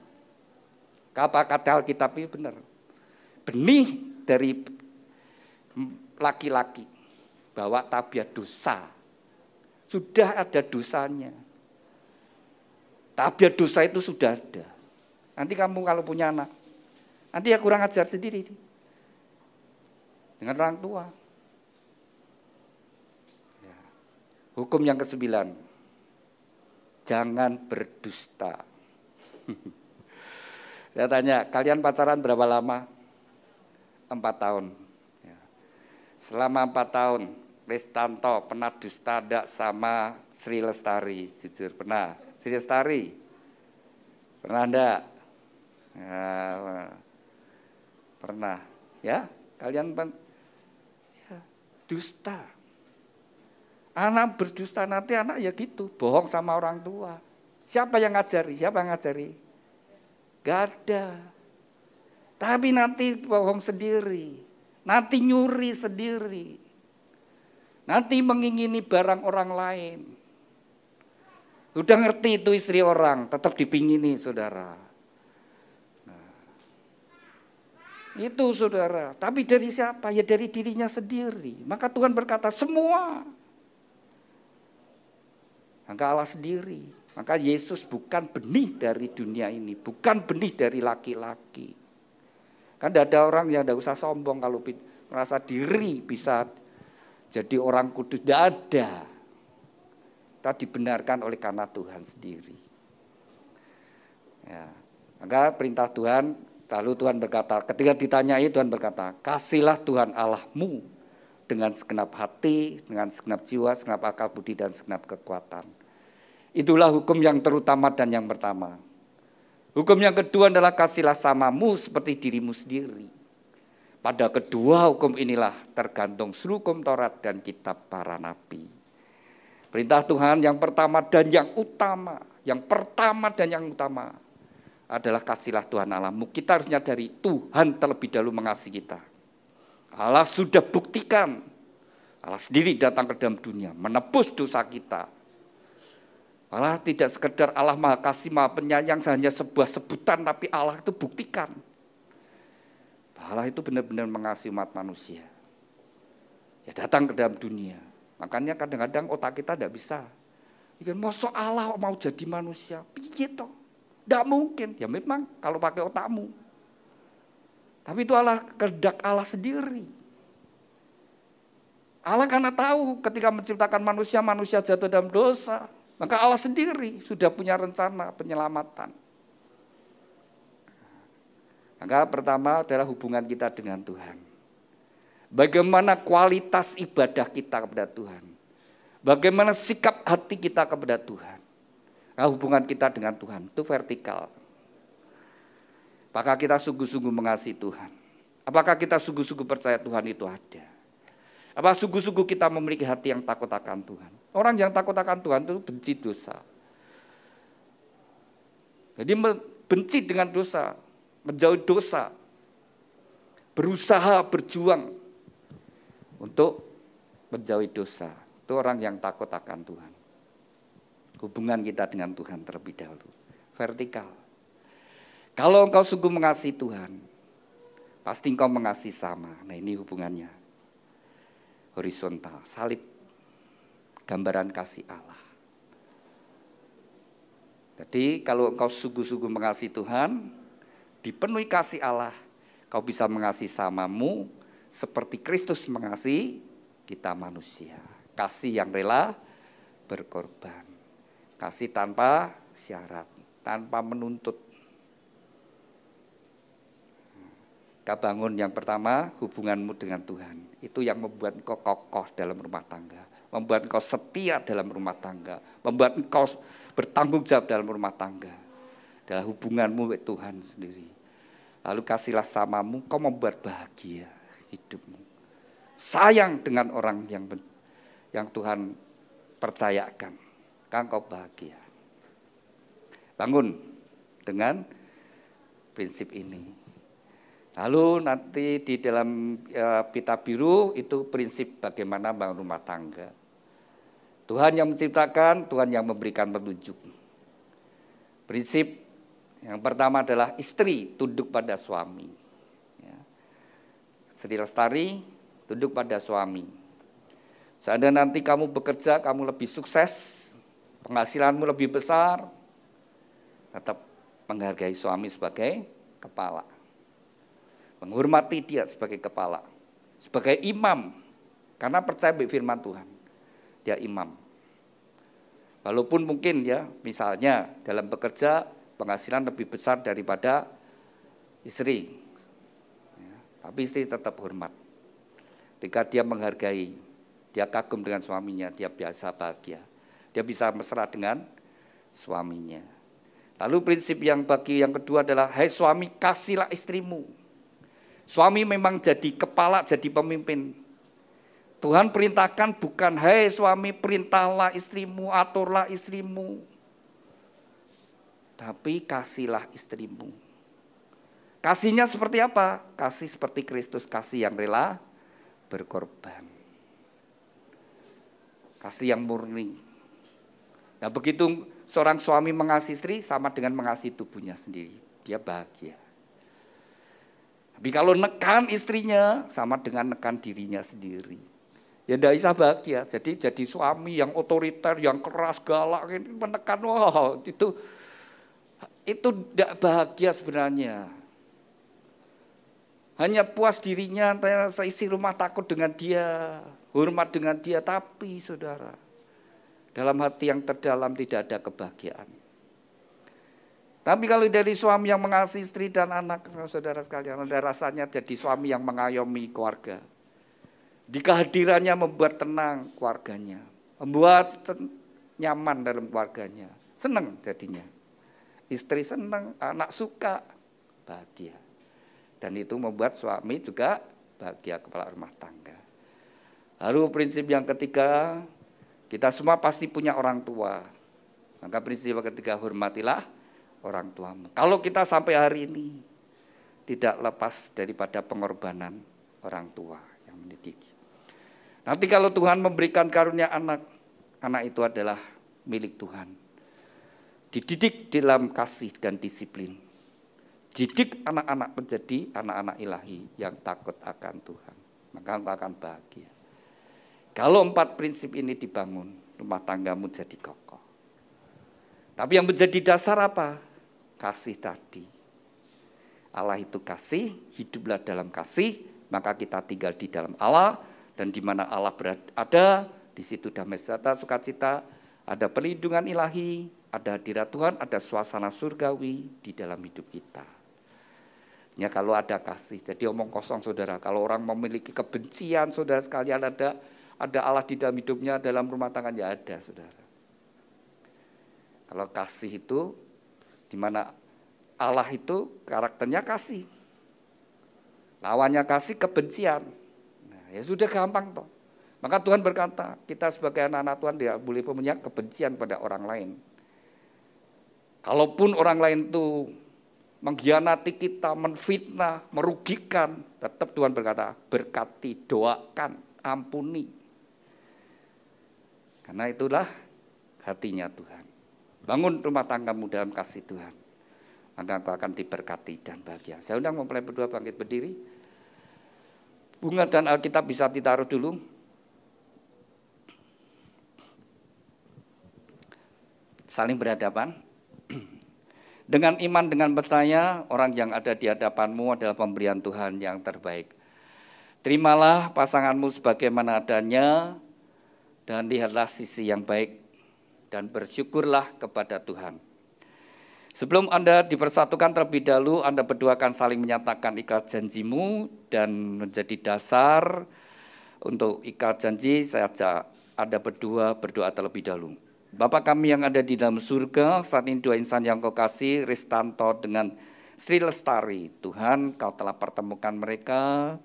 [SPEAKER 3] Kata Alkitab itu benar. Benih dari laki-laki bawa tabiat dosa. Sudah ada dosanya. Tabiat dosa itu sudah ada. Nanti kamu kalau punya anak, nanti ya kurang ajar sendiri. Dengan orang tua. Ya. Hukum yang ke-9. Jangan berdusta. Saya tanya, kalian pacaran berapa lama? 4 tahun. Ya. Selama 4 tahun, Ristanto pernah dusta enggak sama Sri Lestari? Jujur, pernah. Sri Lestari? Pernah enggak? Ya, pernah. Ya, kalian ya, dusta. Anak berdusta nanti anak ya gitu, bohong sama orang tua. Siapa yang ngajari? Siapa yang ngajari? Gak ada. Tapi nanti bohong sendiri. Nanti nyuri sendiri. Nanti mengingini barang orang lain. Udah ngerti itu istri orang, tetap dipingini saudara. Nah, itu saudara. Tapi dari siapa? Ya dari dirinya sendiri. Maka Tuhan berkata semua. Maka Allah sendiri. Maka Yesus bukan benih dari dunia ini. Bukan benih dari laki-laki. Kan tidak ada orang yang tidak usah sombong kalau merasa diri bisa jadi orang kudus. Tidak ada. Kita dibenarkan oleh karena Tuhan sendiri. Ya. Maka perintah Tuhan, lalu Tuhan berkata, ketika ditanyai Tuhan berkata, kasihlah Tuhan Allahmu dengan segenap hati, dengan segenap jiwa, segenap akal budi dan segenap kekuatan. Itulah hukum yang terutama dan yang pertama. Hukum yang kedua adalah kasihlah samamu seperti dirimu sendiri. Pada kedua hukum inilah tergantung seluruh hukum Taurat dan kitab para nabi. Perintah Tuhan yang pertama dan yang utama, yang pertama dan yang utama adalah kasihlah Tuhan Allahmu. Kita harus menyadari Tuhan terlebih dahulu mengasihi kita. Allah sudah buktikan. Allah sendiri datang ke dalam dunia, menebus dosa kita. Allah tidak sekedar Allah Maha Kasih, Maha Penyayang, hanya sebuah sebutan, tapi Allah itu buktikan. Allah itu benar-benar mengasihi umat manusia. Ya datang ke dalam dunia. Makanya kadang-kadang otak kita tidak bisa. Masa Allah mau jadi manusia? Piye toh? Tidak mungkin. Ya memang kalau pakai otakmu. Tapi itu Allah, kehendak Allah sendiri. Allah karena tahu ketika menciptakan manusia, manusia jatuh dalam dosa. Maka Allah sendiri sudah punya rencana penyelamatan. Maka pertama adalah hubungan kita dengan Tuhan. Bagaimana kualitas ibadah kita kepada Tuhan. Bagaimana sikap hati kita kepada Tuhan. Nah, hubungan kita dengan Tuhan itu vertikal. Apakah kita sungguh-sungguh mengasihi Tuhan? Apakah kita sungguh-sungguh percaya Tuhan itu ada? Apa sungguh-sungguh kita memiliki hati yang takut akan Tuhan? Orang yang takut akan Tuhan itu benci dosa. Jadi benci dengan dosa, menjauhi dosa, berusaha berjuang untuk menjauhi dosa. Itu orang yang takut akan Tuhan. Hubungan kita dengan Tuhan terlebih dahulu, vertikal. Kalau engkau sungguh mengasihi Tuhan, pasti engkau mengasihi sama. Nah ini hubungannya. Horizontal, salib, gambaran kasih Allah. Jadi kalau engkau sungguh-sungguh mengasihi Tuhan, dipenuhi kasih Allah, kau bisa mengasihi samamu seperti Kristus mengasihi kita manusia. Kasih yang rela berkorban. Kasih tanpa syarat, tanpa menuntut. Kau bangun yang pertama hubunganmu dengan Tuhan. Itu yang membuat engkau kokoh dalam rumah tangga. Membuat engkau setia dalam rumah tangga. Membuat engkau bertanggung jawab dalam rumah tangga. Adalah hubunganmu dengan Tuhan sendiri. Lalu kasihlah samamu, kau membuat bahagia hidupmu. Sayang dengan orang yang Tuhan percayakan. Kan kau bahagia. Bangun dengan prinsip ini. Lalu nanti di dalam pita biru itu prinsip bagaimana bangun rumah tangga. Tuhan yang menciptakan, Tuhan yang memberikan petunjuk. Prinsip yang pertama adalah istri tunduk pada suami. Sri Lestari tunduk pada suami. Seandainya nanti kamu bekerja, kamu lebih sukses, penghasilanmu lebih besar, tetap menghargai suami sebagai kepala. Menghormati dia sebagai kepala, sebagai imam, karena percaya firman Tuhan, dia imam. Walaupun mungkin ya, misalnya dalam bekerja penghasilan lebih besar daripada istri, ya, tapi istri tetap hormat. Ketika dia menghargai, dia kagum dengan suaminya, dia biasa bahagia, dia bisa mesra dengan suaminya. Lalu prinsip yang kedua adalah, hai suami kasihlah istrimu. Suami memang jadi kepala, jadi pemimpin. Tuhan perintahkan bukan, hai suami perintahlah istrimu, aturlah istrimu. Tapi kasihlah istrimu. Kasihnya seperti apa? Kasih seperti Kristus, kasih yang rela berkorban. Kasih yang murni. Nah begitu seorang suami mengasihi istri sama dengan mengasihi tubuhnya sendiri. Dia bahagia. Tapi kalau nekan istrinya sama dengan nekan dirinya sendiri. Ya tidak bisa bahagia. Jadi suami yang otoriter, yang keras, galak, menekan, wow, itu tidak bahagia sebenarnya. Hanya puas dirinya, seisi rumah takut dengan dia, hormat dengan dia, tapi saudara, dalam hati yang terdalam tidak ada kebahagiaan. Tapi kalau dari suami yang mengasihi istri dan anak, saudara sekalian, ada rasanya jadi suami yang mengayomi keluarga. Di kehadirannya membuat tenang keluarganya, membuat nyaman dalam keluarganya, senang jadinya. Istri senang, anak suka, bahagia. Dan itu membuat suami juga bahagia, kepala rumah tangga. Lalu prinsip yang ketiga, kita semua pasti punya orang tua. Maka prinsip yang ketiga, hormatilah orang tuamu. Kalau kita sampai hari ini tidak lepas daripada pengorbanan, orang tua yang mendidik. Nanti kalau Tuhan memberikan karunia anak, anak itu adalah milik Tuhan. Dididik dalam kasih dan disiplin. Didik anak-anak menjadi anak-anak ilahi yang takut akan Tuhan. Maka engkau akan bahagia. Kalau 4 prinsip ini dibangun, rumah tanggamu jadi kokoh. Tapi yang menjadi dasar apa? Kasih tadi. Allah itu kasih, hiduplah dalam kasih, maka kita tinggal di dalam Allah, dan di mana Allah berada, di situ damai sejahtera, sukacita, ada perlindungan ilahi, ada hadirat Tuhan, ada suasana surgawi di dalam hidup kita. Ya kalau ada kasih, jadi omong kosong saudara. Kalau orang memiliki kebencian saudara sekalian, ada Allah di dalam hidupnya, dalam rumah tangganya ada saudara. Kalau kasih itu, di mana Allah itu karakternya kasih. Lawannya kasih kebencian. Nah, ya sudah gampang toh. Maka Tuhan berkata, kita sebagai anak-anak Tuhan tidak boleh punya kebencian pada orang lain. Kalaupun orang lain itu mengkhianati kita, menfitnah, merugikan, tetap Tuhan berkata, berkati, doakan, ampuni. Karena itulah hatinya Tuhan. Bangun rumah tanggamu dalam kasih Tuhan. Maka engkau akan diberkati dan bahagia. Saya undang mempelai berdua bangkit berdiri. Bunga dan Alkitab bisa ditaruh dulu. Saling berhadapan. Dengan iman, dengan percaya, orang yang ada di hadapanmu adalah pemberian Tuhan yang terbaik. Terimalah pasanganmu sebagaimana adanya, dan lihatlah sisi yang baik, dan bersyukurlah kepada Tuhan. Sebelum Anda dipersatukan terlebih dahulu, Anda berdua akan saling menyatakan ikat janjimu dan menjadi dasar untuk ikat janji. Saya ajak Anda berdua berdoa terlebih dahulu. Bapa kami yang ada di dalam surga, saat ini 2 insan yang Kau kasih, Ristanto dengan Sri Lestari. Tuhan, Kau telah pertemukan mereka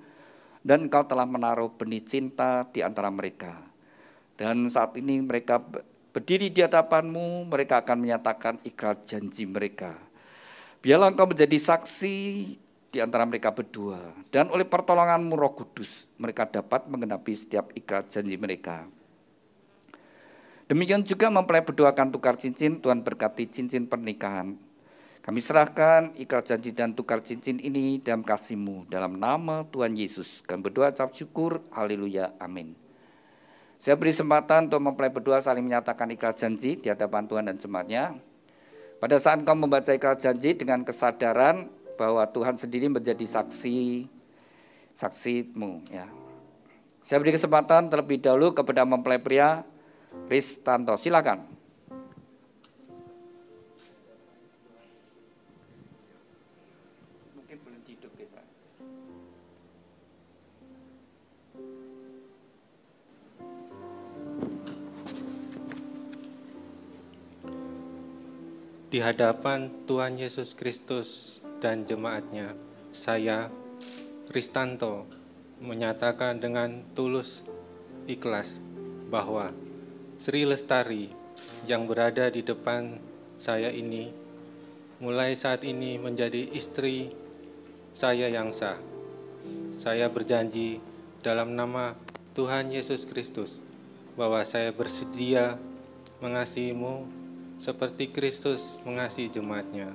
[SPEAKER 3] dan Kau telah menaruh benih cinta di antara mereka. Dan saat ini mereka berdiri di hadapanmu, mereka akan menyatakan ikrar janji mereka. Biarlah Engkau menjadi saksi di antara mereka berdua. Dan oleh pertolongan-Mu Roh Kudus, mereka dapat menggenapi setiap ikrar janji mereka. Demikian juga mempelai berdua akan tukar cincin, Tuhan berkati cincin pernikahan. Kami serahkan ikrar janji dan tukar cincin ini dalam kasih-Mu, dalam nama Tuhan Yesus. Kami berdoa ucap syukur, haleluya, amin. Saya beri kesempatan untuk mempelai berdua saling menyatakan ikrar janji di hadapan Tuhan dan jemaatnya. Pada saat kau membaca ikrar janji dengan kesadaran bahwa Tuhan sendiri menjadi saksimu. Ya. Saya beri kesempatan terlebih dahulu kepada mempelai pria Ristanto. Silakan. Mungkin belum hidup ya.
[SPEAKER 4] Di hadapan Tuhan Yesus Kristus dan jemaatnya, saya, Ristanto, menyatakan dengan tulus ikhlas bahwa Sri Lestari yang berada di depan saya ini, mulai saat ini menjadi istri saya yang sah. Saya berjanji dalam nama Tuhan Yesus Kristus bahwa saya bersedia mengasihimu seperti Kristus mengasihi jemaatnya,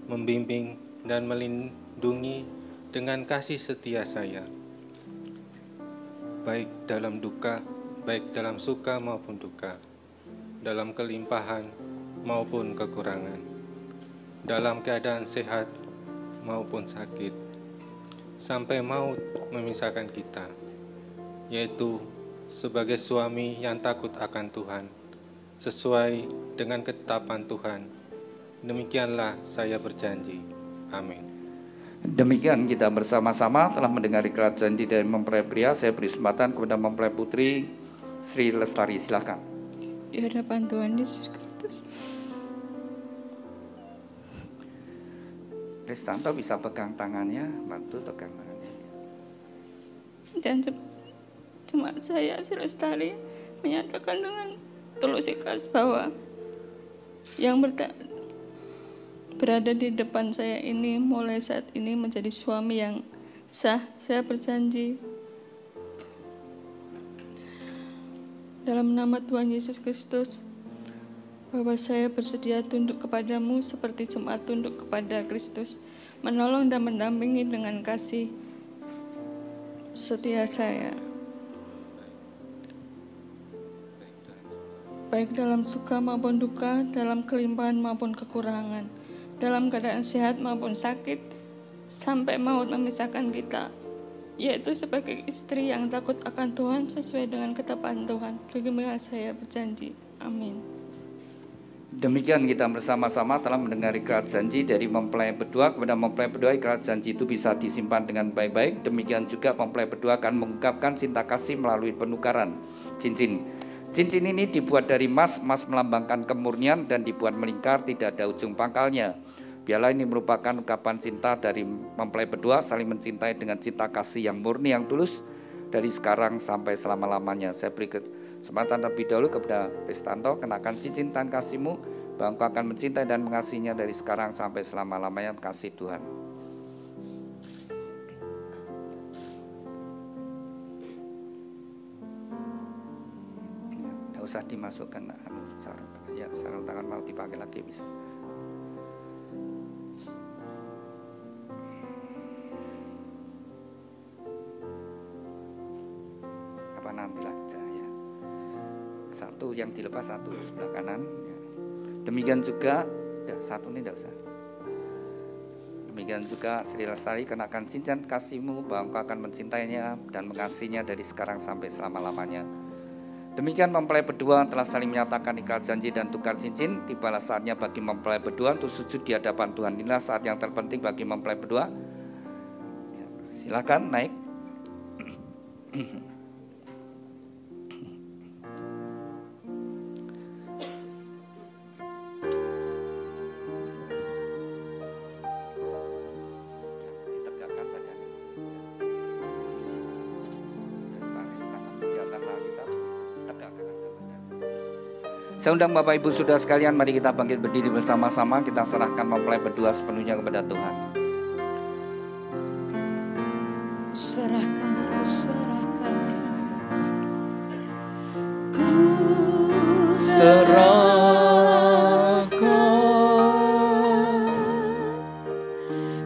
[SPEAKER 4] membimbing dan melindungi dengan kasih setia saya, baik dalam duka, baik dalam suka maupun duka, dalam kelimpahan maupun kekurangan, dalam keadaan sehat maupun sakit, sampai maut memisahkan kita, yaitu sebagai suami yang takut akan Tuhan, sesuai dengan ketetapan Tuhan. Demikianlah saya berjanji. Amin.
[SPEAKER 3] Demikian kita bersama-sama telah mendengar ikrar janji dari mempelai pria. Saya beri kesempatan kepada mempelai putri Sri Lestari. Silakan.
[SPEAKER 5] Di hadapan Tuhan Yesus Kristus.
[SPEAKER 3] Ristanto bisa pegang tangannya, bantu pegang tangannya.
[SPEAKER 5] Dan jemaat saya Sri Lestari menyatakan dengan tulus ikhlas bahwa yang berada di depan saya ini mulai saat ini menjadi suami yang Saya berjanji dalam nama Tuhan Yesus Kristus bahwa saya bersedia tunduk kepadamu seperti jemaat tunduk kepada Kristus, menolong dan mendampingi dengan kasih setia saya, baik dalam suka maupun duka, dalam kelimpahan maupun kekurangan, dalam keadaan sehat maupun sakit, sampai maut memisahkan kita, yaitu sebagai istri yang takut akan Tuhan sesuai dengan ketetapan Tuhan. Demikian saya berjanji. Amin.
[SPEAKER 3] Demikian kita bersama-sama telah mendengar ikrar janji dari mempelai berdua kepada mempelai berdua. Ikrar janji itu bisa disimpan dengan baik-baik. Demikian juga mempelai berdua akan mengungkapkan cinta kasih melalui penukaran cincin. Cincin ini dibuat dari emas, emas melambangkan kemurnian dan dibuat melingkar, tidak ada ujung pangkalnya. Biarlah ini merupakan ungkapan cinta dari mempelai berdua saling mencintai dengan cinta kasih yang murni, yang tulus dari sekarang sampai selama-lamanya. Saya beri kesempatan terlebih dahulu kepada Ristanto, kenakan cincin tangan kasihmu, bahwa engkau akan mencintai dan mengasihinya dari sekarang sampai selama-lamanya. Kasih Tuhan. Tidak usah dimasukkan sarung tangan, mau dipakai lagi bisa. Apa nanti aja ya. Satu yang dilepas, satu sebelah kanan. Demikian juga, satu ini tidak usah. Demikian juga Sri Lestari, kenakan cincin kasihmu, bahwa engkau akan mencintainya dan mengasihinya dari sekarang sampai selama-lamanya. Demikian mempelai berdua telah saling menyatakan ikrar janji dan tukar cincin. Tibalah saatnya bagi mempelai berdua untuk sujud di hadapan Tuhan. Inilah saat yang terpenting bagi mempelai berdua. Ya, silakan naik. Saya undang Bapak Ibu Saudara sekalian, mari kita bangkit berdiri bersama-sama. Kita serahkan mempelai berdua sepenuhnya kepada Tuhan.
[SPEAKER 1] Serahkan, ku serahkan,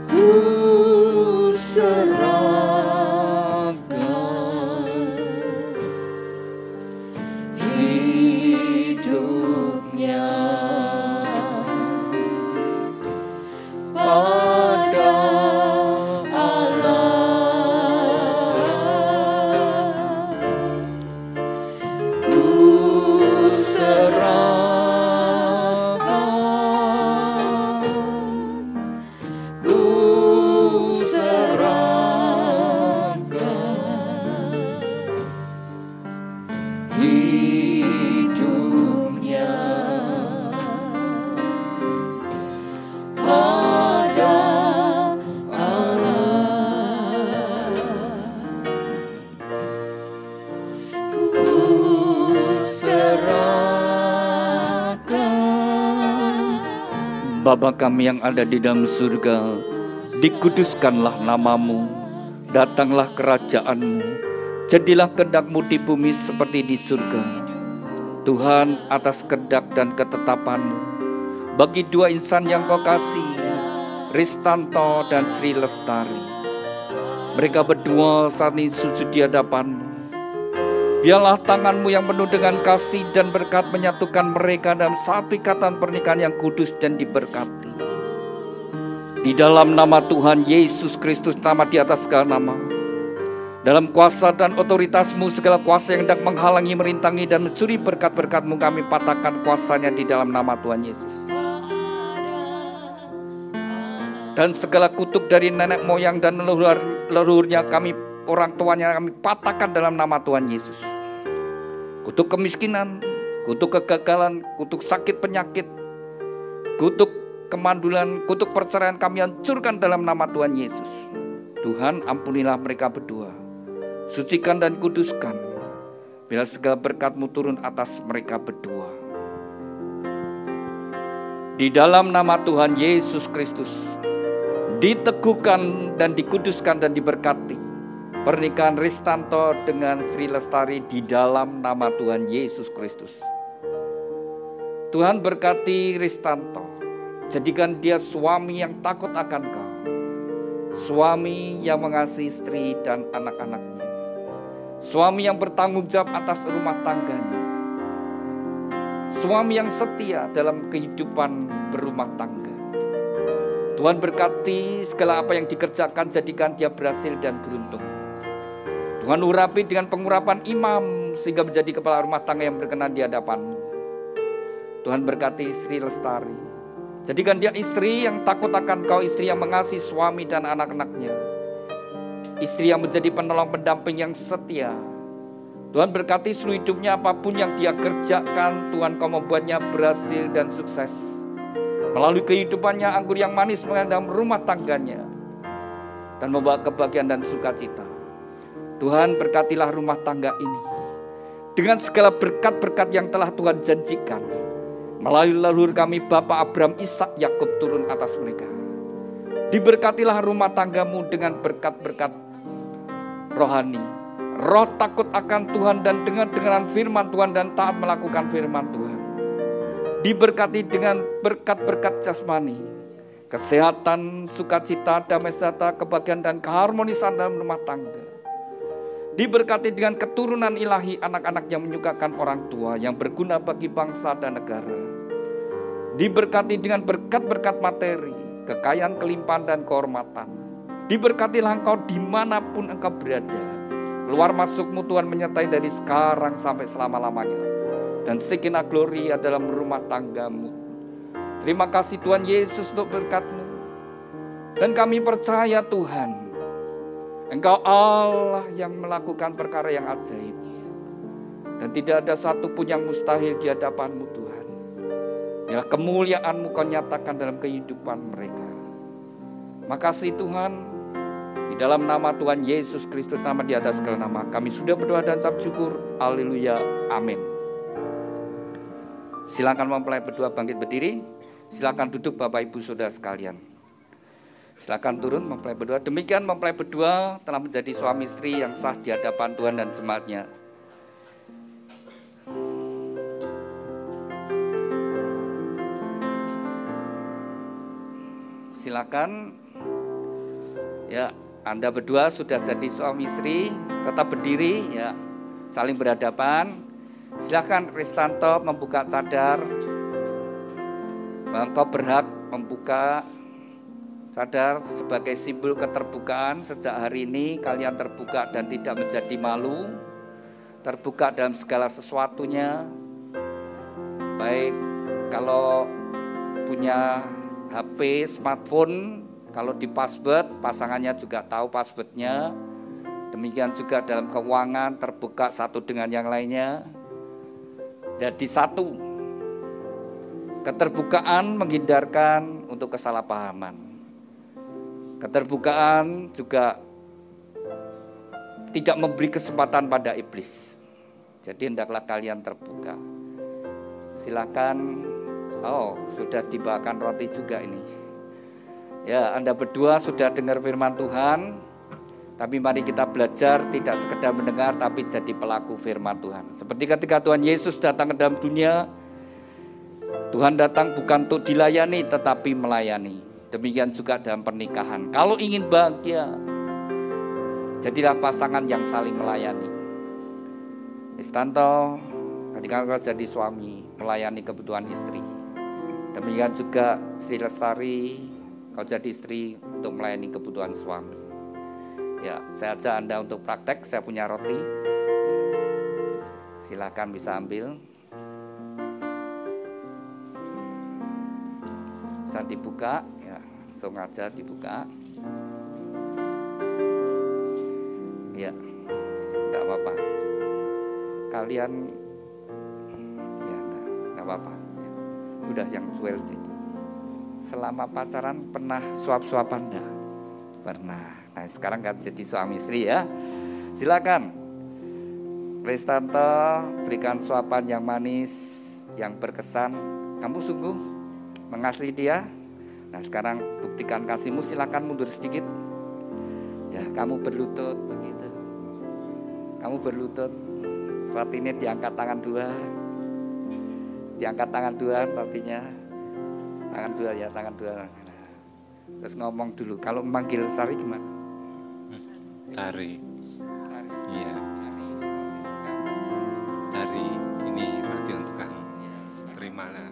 [SPEAKER 1] ku serahkan hidupnya pada Allah. Ku serahkan, ku serahkan hidupnya pada Allah. Ku serahkan.
[SPEAKER 3] Bapa kami yang ada di dalam surga, dikuduskanlah namamu, datanglah kerajaanmu, jadilah kehendak-mu di bumi seperti di surga. Tuhan, atas kehendak dan ketetapan-mu, bagi dua insan yang kau kasih, Ristanto dan Sri Lestari, mereka berdua saat ini sujud di hadapan-mu. Biarlah tangan-mu yang penuh dengan kasih dan berkat menyatukan mereka dalam satu ikatan pernikahan yang kudus dan diberkati. Di dalam nama Tuhan Yesus Kristus, nama di atas segala nama, dalam kuasa dan otoritas-mu, segala kuasa yang hendak menghalangi, merintangi, dan mencuri berkat-berkat-mu, kami patahkan kuasanya di dalam nama Tuhan Yesus. Dan segala kutuk dari nenek moyang dan leluhurnya, kami, orang tuanya, kami patahkan dalam nama Tuhan Yesus. Kutuk kemiskinan, kutuk kegagalan, kutuk sakit penyakit, kutuk kemandulan, kutuk perceraian, kami hancurkan dalam nama Tuhan Yesus. Tuhan, ampunilah mereka berdua, sucikan dan kuduskan, bila segala berkat-mu turun atas mereka berdua. Di dalam nama Tuhan Yesus Kristus, diteguhkan dan dikuduskan dan diberkati pernikahan Ristanto dengan Sri Lestari di dalam nama Tuhan Yesus Kristus. Tuhan berkati Ristanto, jadikan dia suami yang takut akan Kau, suami yang mengasihi istri dan anak-anaknya, suami yang bertanggung jawab atas rumah tangganya, suami yang setia dalam kehidupan berumah tangga. Tuhan berkati segala apa yang dikerjakan, jadikan dia berhasil dan beruntung. Tuhan urapi dengan pengurapan imam sehingga menjadi kepala rumah tangga yang berkenan di hadapan-Mu. Tuhan berkati Sri Lestari, jadikan dia istri yang takut akan Kau, istri yang mengasihi suami dan anak-anaknya, istri yang menjadi penolong pendamping yang setia. Tuhan berkati seluruh hidupnya, apapun yang dia kerjakan, Tuhan Kau membuatnya berhasil dan sukses. Melalui kehidupannya, anggur yang manis mengendam rumah tangganya dan membawa kebahagiaan dan sukacita. Tuhan berkatilah rumah tangga ini dengan segala berkat-berkat yang telah Tuhan janjikan melalui leluhur kami Bapak Abraham, Ishak, Yakub turun atas mereka. Diberkatilah rumah tanggamu dengan berkat-berkat rohani, roh takut akan Tuhan dan dengar-dengaran firman Tuhan dan taat melakukan firman Tuhan. Diberkati dengan berkat-berkat jasmani, kesehatan, sukacita, damai sejahtera, kebahagiaan dan keharmonisan dalam rumah tangga. Diberkati dengan keturunan ilahi, anak-anak yang menyukakan orang tua, yang berguna bagi bangsa dan negara. Diberkati dengan berkat-berkat materi, kekayaan, kelimpahan dan kehormatan. Diberkatilah engkau dimanapun engkau berada. Keluar masukmu Tuhan menyertai dari sekarang sampai selama-lamanya. Dan Shekinah gloria dalam rumah tanggamu. Terima kasih Tuhan Yesus untuk berkat-Mu. Dan kami percaya Tuhan, Engkau Allah yang melakukan perkara yang ajaib. Dan tidak ada satupun yang mustahil di hadapan-Mu Tuhan. Biarlah kemuliaan-Mu Kau nyatakan dalam kehidupan mereka. Makasih Tuhan, di dalam nama Tuhan Yesus Kristus, nama di atas segala nama, kami sudah berdoa dan ucap syukur. Haleluya, amin. Silakan mempelai berdua bangkit berdiri. Silakan duduk Bapak Ibu Saudara sekalian. Silakan turun mempelai berdua. Demikian mempelai berdua telah menjadi suami istri yang sah di hadapan Tuhan dan jemaatnya. Silakan. Ya, Anda berdua sudah jadi suami istri, tetap berdiri ya, saling berhadapan. Silakan Ristanto membuka cadar. Engkau berhak membuka cadar sebagai simbol keterbukaan. Sejak hari ini kalian terbuka dan tidak menjadi malu. Terbuka dalam segala sesuatunya. Baik kalau punya HP, smartphone, kalau di password, pasangannya juga tahu passwordnya. Demikian juga dalam keuangan, terbuka satu dengan yang lainnya. Jadi satu, keterbukaan menghindarkan untuk kesalahpahaman. Keterbukaan juga tidak memberi kesempatan pada iblis. Jadi hendaklah kalian terbuka. Silakan. Oh, sudah dibawakan roti juga ini. Ya, Anda berdua sudah dengar firman Tuhan. Tapi mari kita belajar tidak sekedar mendengar tapi jadi pelaku firman Tuhan. Seperti ketika Tuhan Yesus datang ke dalam dunia, Tuhan datang bukan untuk dilayani tetapi melayani. Demikian juga dalam pernikahan. Kalau ingin bahagia, jadilah pasangan yang saling melayani. Ristanto, ketika kau jadi suami, melayani kebutuhan istri. Demikian juga Sri Lestari, kau jadi istri untuk melayani kebutuhan suami. Ya, saya ajak Anda untuk praktek. Saya punya roti. Silakan bisa ambil. Bisa dibuka, ya, langsung aja dibuka. Ya, enggak apa-apa. Kalian, ya enggak apa-apa. Ya. Udah yang cuel itu. Selama pacaran pernah suap-suapan enggak? Pernah. Nah, sekarang kan jadi suami istri ya. Silakan. Ristanto, berikan suapan yang manis, yang berkesan. Kamu sungguh mengasihi dia. Nah sekarang buktikan kasihmu, silakan mundur sedikit. Ya kamu berlutut begitu. Kamu berlutut. Roti ini diangkat tangan dua. Diangkat tangan dua rotinya. Tangan dua ya, tangan dua. Terus ngomong dulu, kalau memanggil Lestari gimana?
[SPEAKER 4] Tari. Iya. Tari ini roti untuk kamu. Terimalah.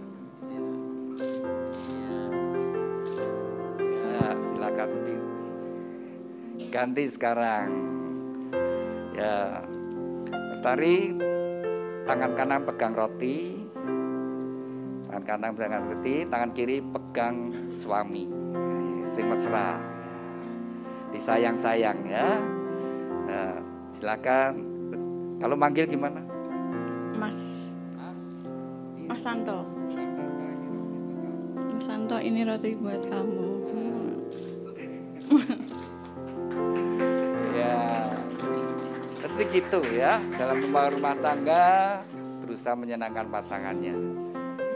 [SPEAKER 3] Ya, silakan ganti sekarang. Ya, Lestari tangan kanan pegang roti, tangan kanan pegang roti, tangan kiri pegang suami. Sing mesra, disayang-sayang ya. Nah, silakan. Kalau manggil gimana?
[SPEAKER 5] Mas Santo. Mas Santo, ini roti buat kamu.
[SPEAKER 3] Ya, pasti gitu ya. Dalam rumah tangga berusaha menyenangkan pasangannya.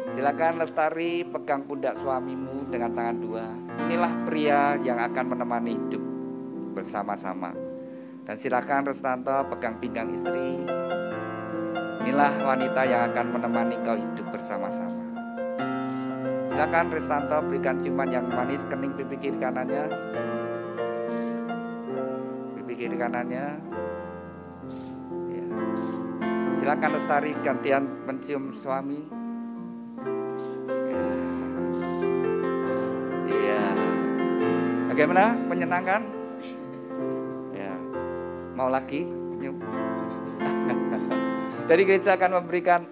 [SPEAKER 3] Silakan Lestari pegang pundak suamimu dengan tangan dua. Inilah pria yang akan menemani hidup bersama-sama. Dan silakan Restanto pegang pinggang istri. Inilah wanita yang akan menemani kau hidup bersama-sama. Silakan Restanto berikan ciuman yang manis kening pipi kiri kanannya. Pipi kiri kanannya. Ya. Silakan Lestari gantian mencium suami. Bagaimana? Menyenangkan? Ya. Mau lagi? Dari gereja akan memberikan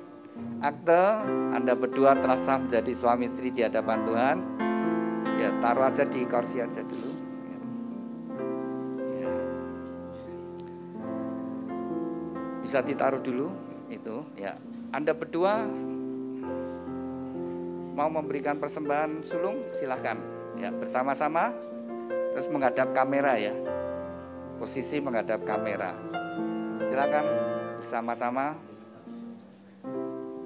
[SPEAKER 3] akte Anda berdua telah sah menjadi suami istri di hadapan Tuhan. Ya, taruh aja di kursi aja dulu. Ya. Bisa ditaruh dulu itu. Ya, Anda berdua mau memberikan persembahan sulung, silahkan. Ya, bersama-sama. Terus menghadap kamera ya. Posisi menghadap kamera. Silakan bersama-sama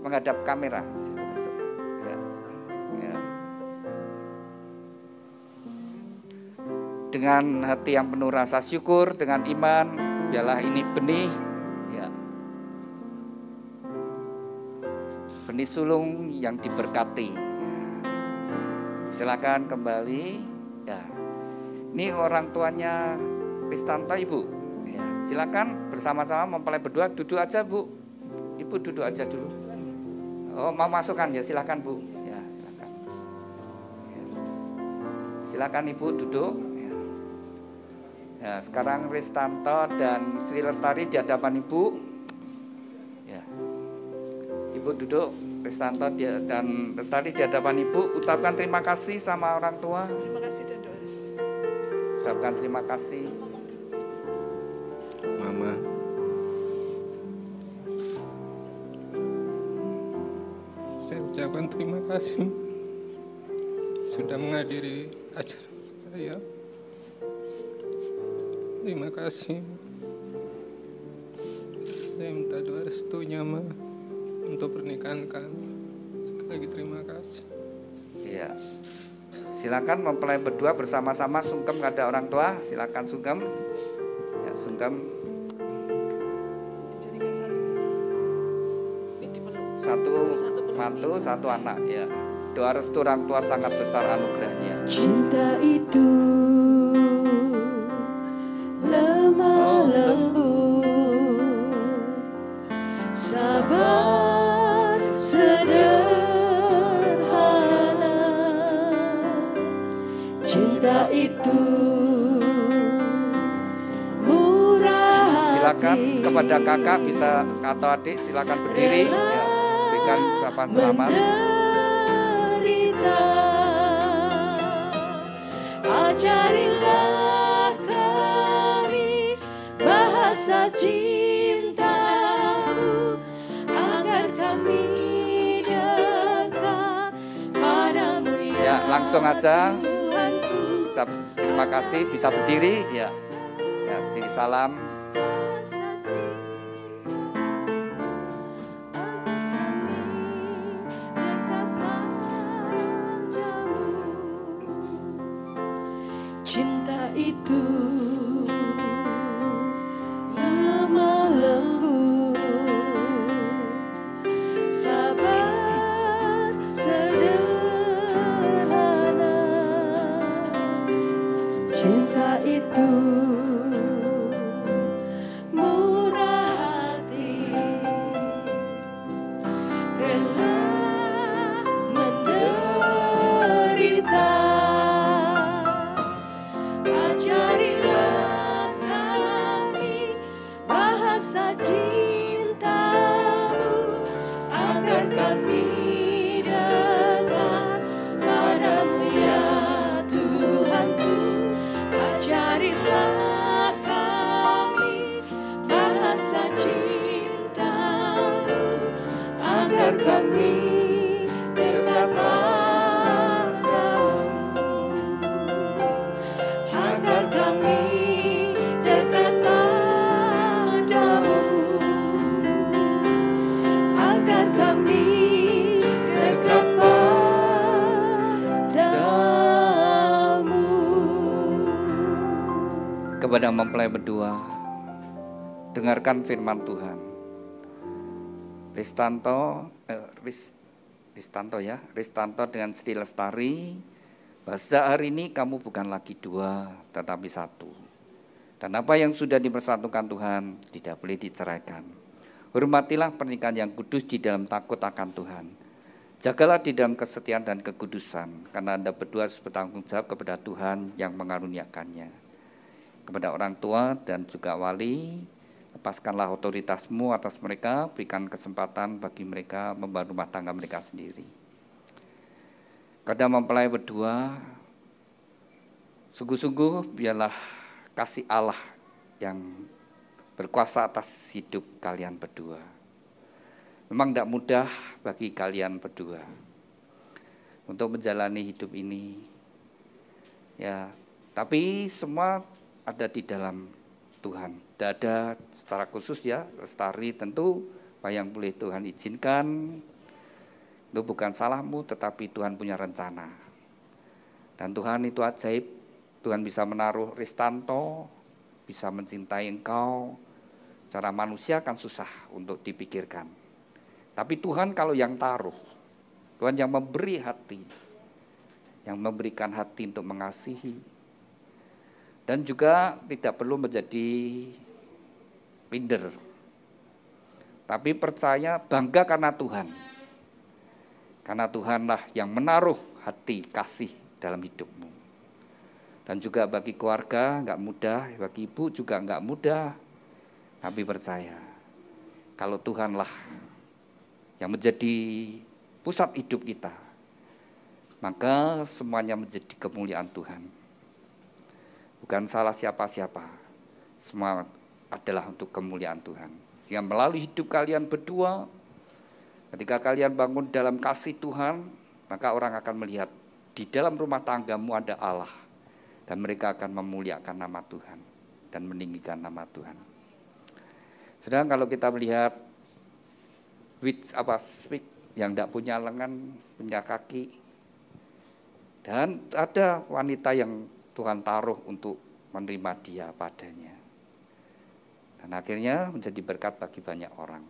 [SPEAKER 3] menghadap kamera. Ya. Ya. Dengan hati yang penuh rasa syukur, dengan iman, biarlah ini benih ya. Benih sulung yang diberkati. Silakan kembali ya. Ini orang tuanya Kristanto Ibu. Ya, silakan bersama-sama mempelai berdua duduk aja Bu. Ibu duduk aja dulu. Oh mau masukkan ya silakan Bu. Ya silakan. Ya. Silakan Ibu duduk. Ya. Ya sekarang Kristanto dan Sri Lestari di hadapan Ibu. Ya. Ibu duduk. Kristanto dan Lestari di hadapan Ibu. Ucapkan terima kasih sama orang tua.
[SPEAKER 5] Terima kasih Tuhan.
[SPEAKER 3] Ucapkan terima kasih.
[SPEAKER 4] Mama. Saya ucapkan terima kasih sudah menghadiri acara saya. Terima kasih. Saya minta doa restunya Ma untuk pernikahan kami. Sekali lagi terima kasih.
[SPEAKER 3] Iya. Silakan mempelai berdua bersama-sama sungkem kepada orang tua. Silakan sungkem. Ya, sungkem. Satu mantu, satu anak. Ya. Doa restu orang tua sangat besar anugerahnya.
[SPEAKER 1] Cinta itu lemah lembut, sabar sederhana. Cinta itu murah hati.
[SPEAKER 3] Silakan kepada kakak bisa atau adik silakan berdiri. Ya. Berikan ucapan selamat.
[SPEAKER 1] Menderita, ajarilah kami bahasa cintamu agar kami dekat padamu
[SPEAKER 3] Ya, langsung aja.
[SPEAKER 1] Tuhanku.
[SPEAKER 3] Ucap terima kasih bisa berdiri. Ya. Ya, jadi salam.
[SPEAKER 1] itu lemah lembut, sabar sederhana. Cinta itu murah hati, rela menderita. Ajarilah kami bahasa cintamu, agar kami dekat padamu ya Tuhanku. Ajarilah kami bahasa cintamu, agar kami dekat padamu, agar kami dekat padamu, agar kami dekat padamu.
[SPEAKER 3] Kepada mempelai berdua, dengarkan firman Tuhan. Ristanto dengan Sri Lestari, bahwa hari ini kamu bukan lagi dua, tetapi satu. Dan apa yang sudah dipersatukan Tuhan tidak boleh diceraikan. Hormatilah pernikahan yang kudus di dalam takut akan Tuhan. Jagalah di dalam kesetiaan dan kekudusan, karena Anda berdua harus bertanggung jawab kepada Tuhan yang mengaruniakannya. Kepada orang tua dan juga wali, lepaskanlah otoritasmu atas mereka, berikan kesempatan bagi mereka membangun rumah tangga mereka sendiri. Kepada mempelai berdua, sungguh-sungguh biarlah kasih Allah yang berkuasa atas hidup kalian berdua. Memang tidak mudah bagi kalian berdua untuk menjalani hidup ini, ya. Tapi semua ada di dalam Tuhan. Tidak ada secara khusus ya, Lestari tentu apa yang boleh Tuhan izinkan itu bukan salahmu, tetapi Tuhan punya rencana. Dan Tuhan itu ajaib. Tuhan bisa menaruh Ristanto, bisa mencintai engkau. Cara manusia kan susah untuk dipikirkan. Tapi Tuhan kalau yang taruh, Tuhan yang memberi hati, yang memberikan hati untuk mengasihi. Dan juga tidak perlu menjadi minder, tapi percaya, bangga karena Tuhan. Karena Tuhanlah yang menaruh hati kasih dalam hidupmu. Dan juga bagi keluarga enggak mudah, bagi ibu juga enggak mudah. Tapi percaya, kalau Tuhanlah yang menjadi pusat hidup kita, maka semuanya menjadi kemuliaan Tuhan. Bukan salah siapa-siapa, semua adalah untuk kemuliaan Tuhan. Sehingga melalui hidup kalian berdua, ketika kalian bangun dalam kasih Tuhan, maka orang akan melihat di dalam rumah tanggamu ada Allah. Dan mereka akan memuliakan nama Tuhan dan meninggikan nama Tuhan. Sedang kalau kita melihat speak yang tidak punya lengan, punya kaki, dan ada wanita yang Tuhan taruh untuk menerima dia padanya. Dan akhirnya menjadi berkat bagi banyak orang.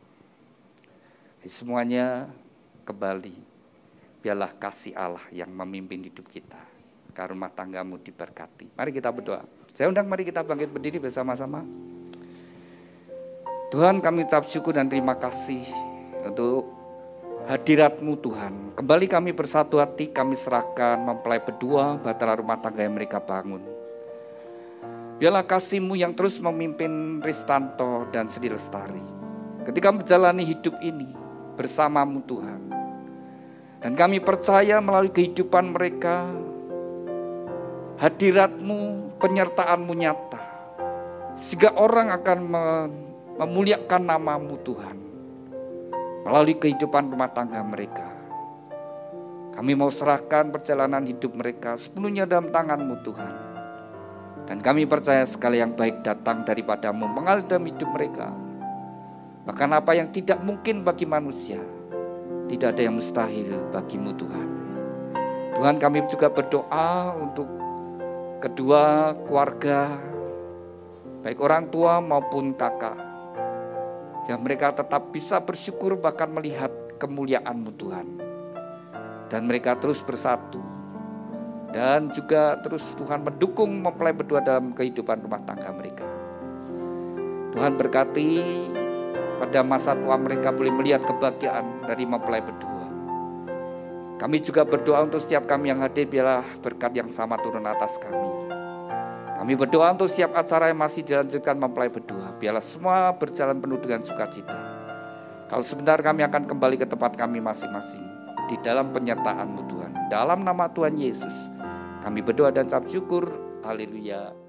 [SPEAKER 3] Jadi semuanya kembali, biarlah kasih Allah yang memimpin hidup kita. Karena rumah tanggamu diberkati. Mari kita berdoa. Saya undang, mari kita bangkit berdiri bersama-sama. Tuhan, kami ucap syukur dan terima kasih untuk hadirat-Mu Tuhan. Kembali kami bersatu hati, kami serahkan mempelai berdua, bahtera rumah tangga yang mereka bangun. Biarlah kasih-Mu yang terus memimpin Ristanto dan Sri Lestari. Ketika menjalani hidup ini bersama-Mu Tuhan. Dan kami percaya melalui kehidupan mereka, hadirat-Mu, penyertaan-Mu nyata. Sehingga orang akan memuliakan nama-Mu Tuhan. Melalui kehidupan rumah tangga mereka. Kami mau serahkan perjalanan hidup mereka sepenuhnya dalam tangan-Mu Tuhan. Dan kami percaya segala yang baik datang daripada-Mu mengalir dalam hidup mereka. Bahkan apa yang tidak mungkin bagi manusia, tidak ada yang mustahil bagi-Mu Tuhan. Tuhan, kami juga berdoa untuk kedua keluarga, baik orang tua maupun kakak, yang mereka tetap bisa bersyukur bahkan melihat kemuliaan-Mu Tuhan. Dan mereka terus bersatu. Dan juga terus Tuhan mendukung mempelai berdua dalam kehidupan rumah tangga mereka. Tuhan berkati pada masa tua mereka boleh melihat kebahagiaan dari mempelai berdua. Kami juga berdoa untuk setiap kami yang hadir, biarlah berkat yang sama turun atas kami. Kami berdoa untuk setiap acara yang masih dilanjutkan mempelai berdua, biarlah semua berjalan penuh dengan sukacita. Kalau sebentar kami akan kembali ke tempat kami masing-masing, di dalam penyertaan-Mu Tuhan. Dalam nama Tuhan Yesus, kami berdoa dan ucap syukur. Haleluya.